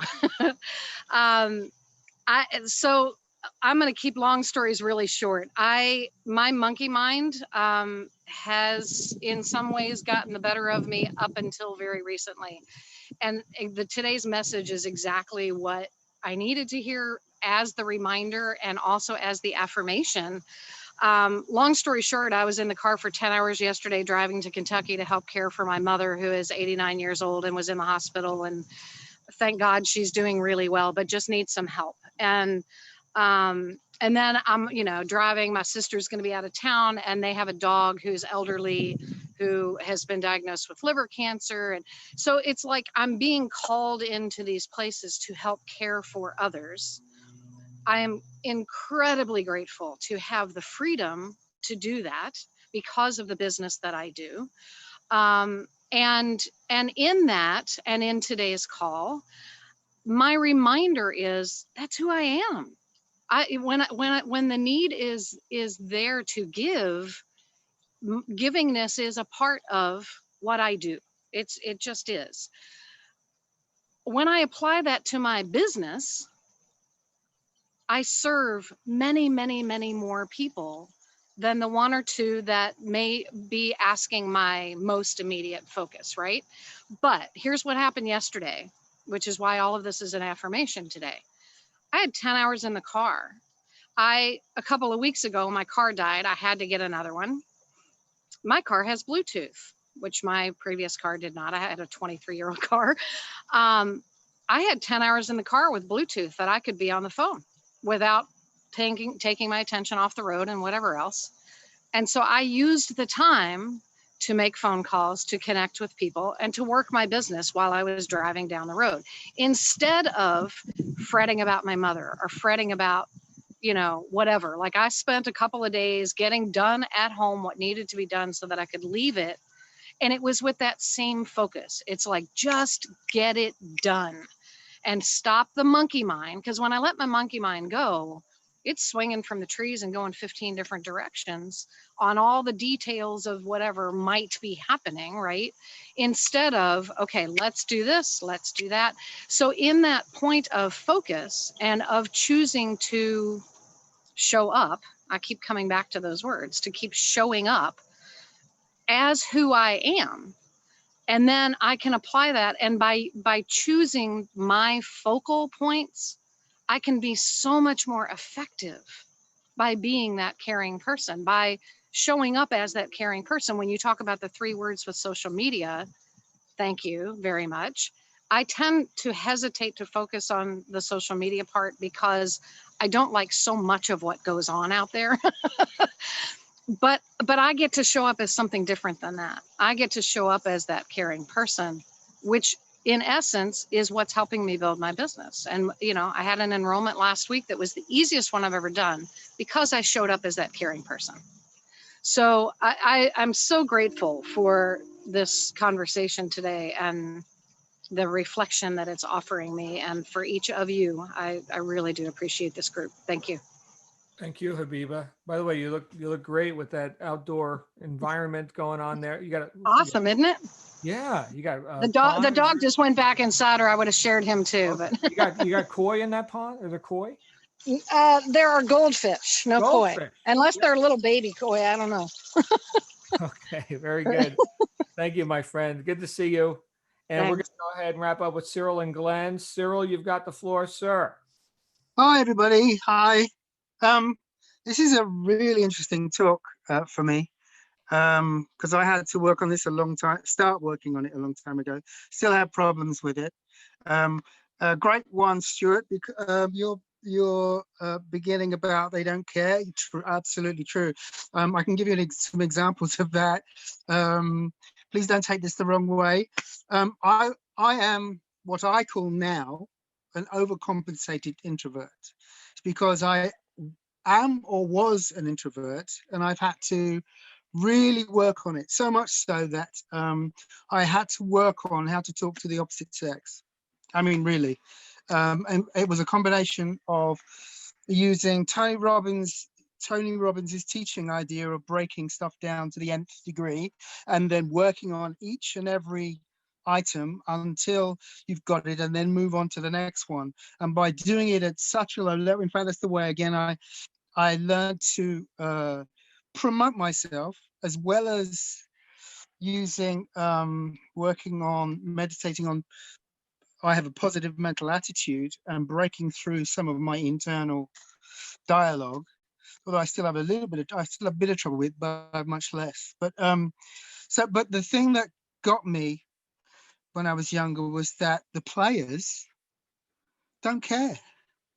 so I'm going to keep long stories really short. My monkey mind has in some ways gotten the better of me up until very recently. And today's message is exactly what I needed to hear as the reminder and also as the affirmation. Long story short, I was in the car for 10 hours yesterday driving to Kentucky to help care for my mother, who is 89 years old and was in the hospital. And thank God she's doing really well, but just needs some help. And And then I'm, driving. My sister's going to be out of town, and they have a dog who's elderly, who has been diagnosed with liver cancer. And so it's like I'm being called into these places to help care for others. I am incredibly grateful to have the freedom to do that because of the business that I do. And in that, and in today's call, my reminder is that's who I am. When the need is there to give, givingness is a part of what I do. It just is. When I apply that to my business, I serve many, many, many more people than the one or two that may be asking my most immediate focus, right? But here's what happened yesterday, which is why all of this is an affirmation today. I had 10 hours in the car. A couple of weeks ago, my car died. I had to get another one. My car has Bluetooth, which my previous car did not. I had a 23-year-old car. I had 10 hours in the car with Bluetooth that I could be on the phone without taking my attention off the road and whatever else. And so I used the time to make phone calls, to connect with people, and to work my business while I was driving down the road, instead of fretting about my mother or fretting about, whatever. Like, I spent a couple of days getting done at home what needed to be done so that I could leave it. And it was with that same focus. It's like, just get it done and stop the monkey mind. Because when I let my monkey mind go, it's swinging from the trees and going 15 different directions on all the details of whatever might be happening, right? Instead of, okay, let's do this, let's do that. So in that point of focus and of choosing to show up, I keep coming back to those words, to keep showing up as who I am. And then I can apply that. And by choosing my focal points, I can be so much more effective by being that caring person, by showing up as that caring person. When you talk about the 3 words with social media, thank you very much. I tend to hesitate to focus on the social media part because I don't like so much of what goes on out there. But I get to show up as something different than that. I get to show up as that caring person, which in essence is what's helping me build my business. And, I had an enrollment last week that was the easiest one I've ever done because I showed up as that caring person. So I'm so grateful for this conversation today and the reflection that it's offering me. And for each of you, I really do appreciate this group. Thank you. Thank you, Habiba. By the way, you look great with that outdoor environment going on there. Awesome, isn't it? Yeah, you got the dog just went back inside, or I would have shared him too. Okay. But you got koi in that pond? Are there koi? There are goldfish, no koi, unless they're little baby koi. I don't know. Okay, very good. Thank you, my friend. Good to see you. And We're going to go ahead and wrap up with Cyril and Glenn. Cyril, you've got the floor, sir. Hi, everybody. Hi. This is a really interesting talk for me because I had to work on this start working on it a long time ago. Still have problems with it. Great one, Stuart. Your beginning about they don't care. Absolutely true. I can give you some examples of that. Please don't take this the wrong way. I am what I call now an overcompensated introvert. It's because I am or was an introvert, and I've had to really work on it, so much so that I had to work on how to talk to the opposite sex. I mean, really. And it was a combination of using Tony Robbins' teaching idea of breaking stuff down to the nth degree and then working on each and every item until you've got it and then move on to the next one. And by doing it at such a low level, in fact, that's the way, again, I learned to promote myself, as well as using, working on, meditating on, I have a positive mental attitude and breaking through some of my internal dialogue, although I still have a bit of trouble with, but much less. But but the thing that got me when I was younger was that the players don't care.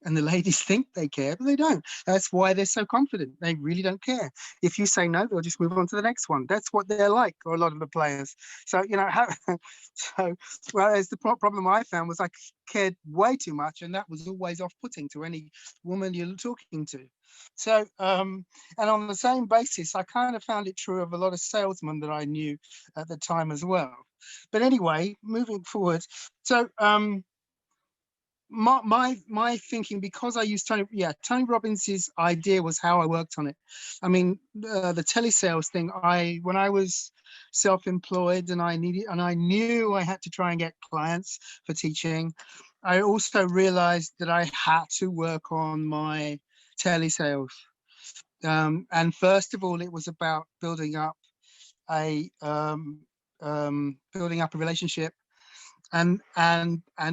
And the ladies think they care, but they don't. That's why they're so confident. They really don't care. If you say no, they'll just move on to the next one. That's what they're like, or a lot of the players. So, so whereas the problem I found was I cared way too much, and that was always off-putting to any woman you're talking to. So, and on the same basis, I kind of found it true of a lot of salesmen that I knew at the time as well. But anyway, moving forward. So, my thinking, because I used Tony Robbins's idea was how I worked on it. I mean, the telesales thing, when I was self-employed and I knew I had to try and get clients for teaching, I also realized that I had to work on my telesales. And first of all, it was about building up a relationship. And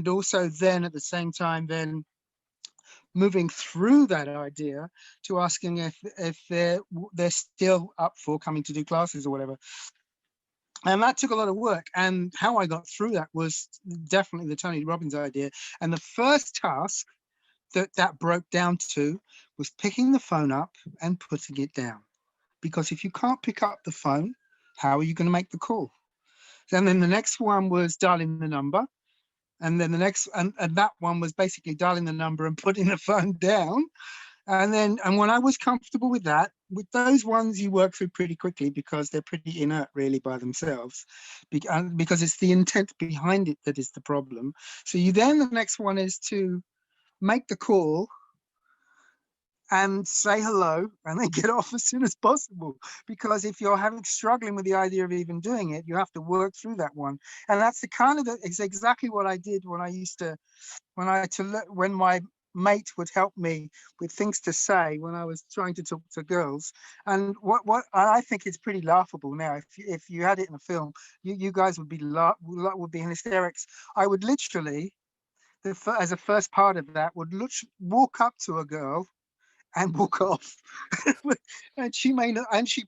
also then at the same time, then moving through that idea to asking if they're still up for coming to do classes or whatever. And that took a lot of work. And how I got through that was definitely the Tony Robbins idea. And the first task that broke down to was picking the phone up and putting it down. Because if you can't pick up the phone, how are you going to make the call? And then the next one was dialing the number. And then the next, and that one was basically dialing the number and putting the phone down. And when I was comfortable with that, with those ones you work through pretty quickly because they're pretty inert really by themselves, because it's the intent behind it that is the problem. So the next one is to make the call and say hello and then get off as soon as possible. Because if you're struggling with the idea of even doing it, you have to work through that one. And that's it's exactly what I did when my mate would help me with things to say when I was trying to talk to girls. And what I think is pretty laughable now, if you had it in a film, you guys would be in hysterics. I would literally, as a first part of that, would walk up to a girl and walk off. And she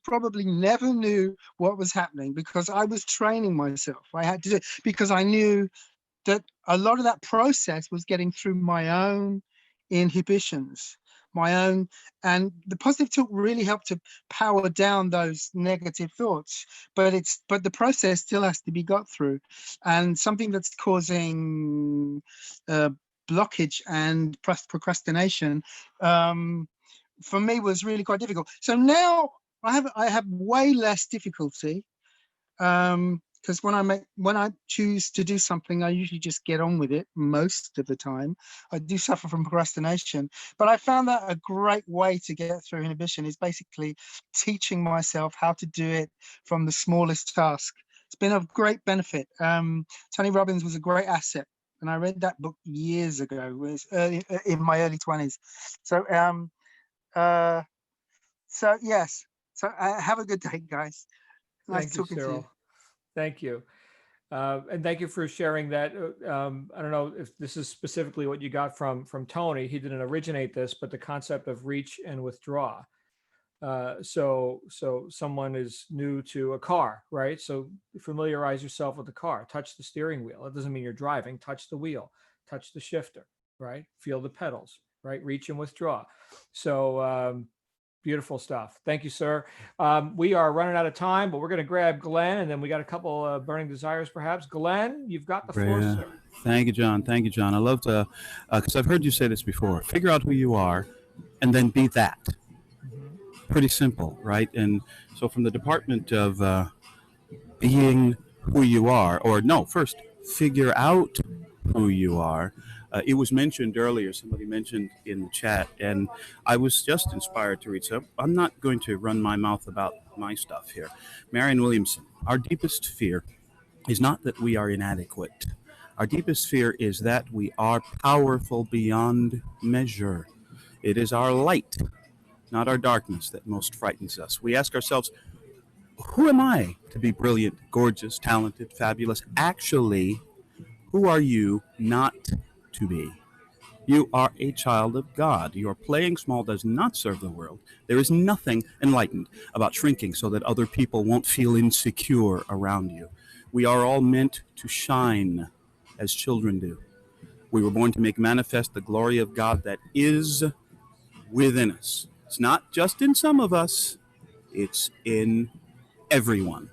probably never knew what was happening, because I was training myself. I had to do it because I knew that a lot of that process was getting through my own inhibitions, and the positive talk really helped to power down those negative thoughts. But the process still has to be got through, and something that's causing blockage and procrastination for me was really quite difficult. So now I have way less difficulty, because when I choose to do something, I usually just get on with it most of the time. I do suffer from procrastination, but I found that a great way to get through inhibition is basically teaching myself how to do it from the smallest task. It's been of great benefit. Tony Robbins was a great asset, and I read that book years ago. It was in my early 20s. So yes. So have a good day, guys. Nice talking to you. Thank you. And thank you for sharing that. I don't know if this is specifically what you got from Tony. He didn't originate this, but the concept of reach and withdraw. So someone is new to a car, right? So familiarize yourself with the car. Touch the steering wheel. It doesn't mean you're driving. Touch the wheel. Touch the shifter, right? Feel the pedals, right? Reach and withdraw. So beautiful stuff. Thank you, sir. We are running out of time, but we're going to grab Glenn, and then we got a couple burning desires, perhaps. Glenn, you've got the floor, sir. Thank you, John. Thank you, John. I love to, because I've heard you say this before, figure out who you are and then be that. Pretty simple, right? And so from the department of being who you are, or no, first, figure out who you are. It was mentioned earlier, somebody mentioned in the chat, and I was just inspired to read. So I'm not going to run my mouth about my stuff here. Marianne Williamson, our deepest fear is not that we are inadequate. Our deepest fear is that we are powerful beyond measure. It is our light, not our darkness, that most frightens us. We ask ourselves, who am I to be brilliant, gorgeous, talented, fabulous? Actually, who are you not to be? You are a child of God. Your playing small does not serve the world. There is nothing enlightened about shrinking so that other people won't feel insecure around you. We are all meant to shine as children do. We were born to make manifest the glory of God that is within us. It's not just in some of us, it's in everyone.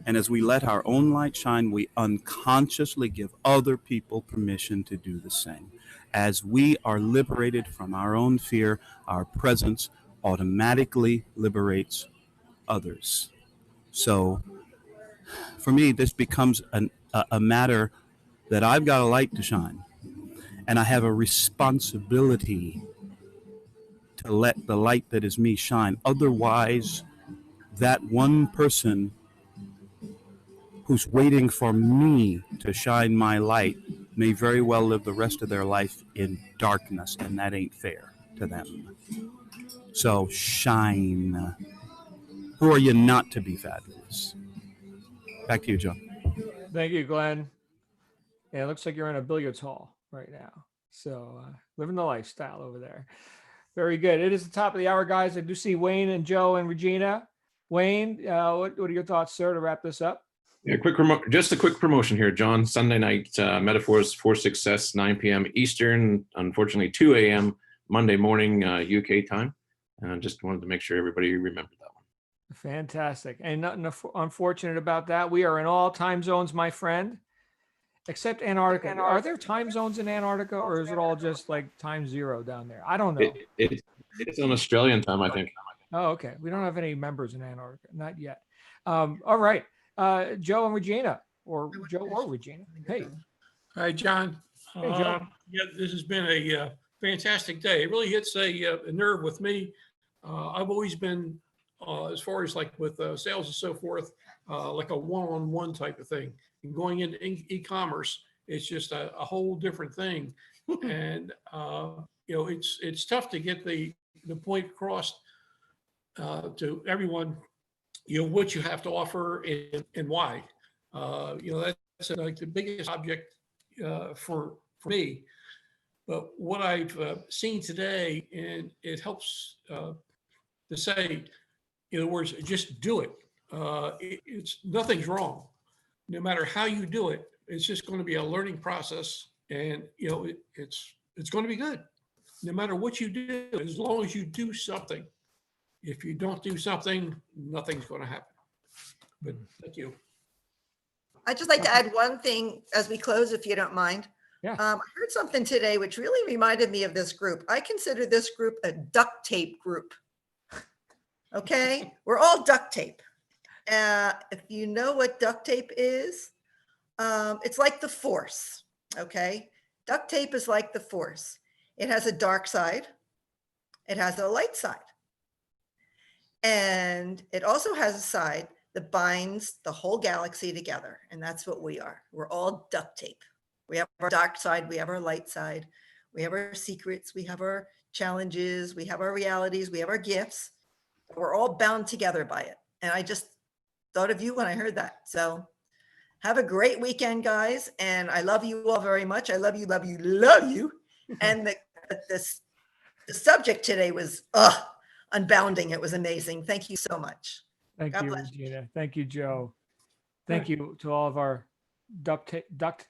And as we let our own light shine, we unconsciously give other people permission to do the same. As we are liberated from our own fear, our presence automatically liberates others. So for me, this becomes a matter that I've got a light to shine, and I have a responsibility to let the light that is me shine. Otherwise, that one person who's waiting for me to shine my light may very well live the rest of their life in darkness, and that ain't fair to them. So shine. Who are you not to be fabulous? Back to you, John. Thank you, Glenn. Yeah, it looks like you're in a billiards hall right now. So living the lifestyle over there. Very good. It is the top of the hour, guys. I do see Wayne and Joe and Regina. Wayne, what are your thoughts, sir, to wrap this up? Yeah, just a quick promotion here, John. Sunday night, Metaphors for Success, 9 p.m. Eastern, unfortunately 2 a.m. Monday morning UK time. And just wanted to make sure everybody remembered that one. Fantastic. And nothing unfortunate about that. We are in all time zones, my friend, except Antarctica. Are there time zones in Antarctica, or is it all just like time zero down there? I don't know. It's on Australian time, I think. Oh, okay. We don't have any members in Antarctica. Not yet. All right. Joe and Regina, or Joe or Regina. Hey. Hi, John. Hey, Joe. Yeah, this has been a fantastic day. It really hits a nerve with me. I've always been, as far as like with sales and so forth, like a one-on-one type of thing. And going into e-commerce, it's just a whole different thing. And it's tough to get the point across to everyone, what you have to offer and why. That's like the biggest object for me. But what I've seen today, and it helps to say, in other words, just do it. It's nothing's wrong. No matter how you do it, it's just going to be a learning process, and it's going to be good. No matter what you do, as long as you do something. If you don't do something, nothing's going to happen. But thank you. I'd just like to add one thing as we close, if you don't mind. Yeah. I heard something today which really reminded me of this group. I consider this group a duct tape group. Okay, we're all duct tape. If you know what duct tape is, it's like the Force. Okay, duct tape is like the Force. It has a dark side. It has a light side. And it also has a side that binds the whole galaxy together. And that's what we are. We're all duct tape. We have our dark side. We have our light side. We have our secrets. We have our challenges. We have our realities. We have our gifts. We're all bound together by it. And I just thought of you when I heard that. So have a great weekend, guys. And I love you all very much. I love you, love you, love you. And the subject today was unbounding. It was amazing. Thank you so much. Thank you, Regina. Thank you, Joe. Thank you to all of our duct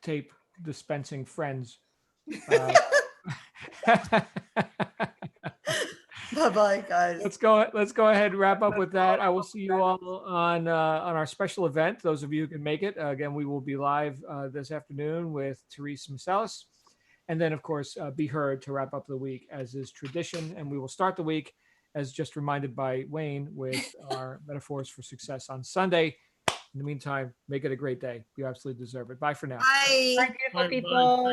tape dispensing friends. Bye-bye, guys. Let's go ahead and wrap up with that. I will see you all on our special event. Those of you who can make it. Again, we will be live this afternoon with Therese Masalis. And then, of course, Be Heard to wrap up the week, as is tradition. And we will start the week, as just reminded by Wayne, with our Metaphors for Success on Sunday. In the meantime, make it a great day. You absolutely deserve it. Bye for now. Bye. Bye, beautiful people.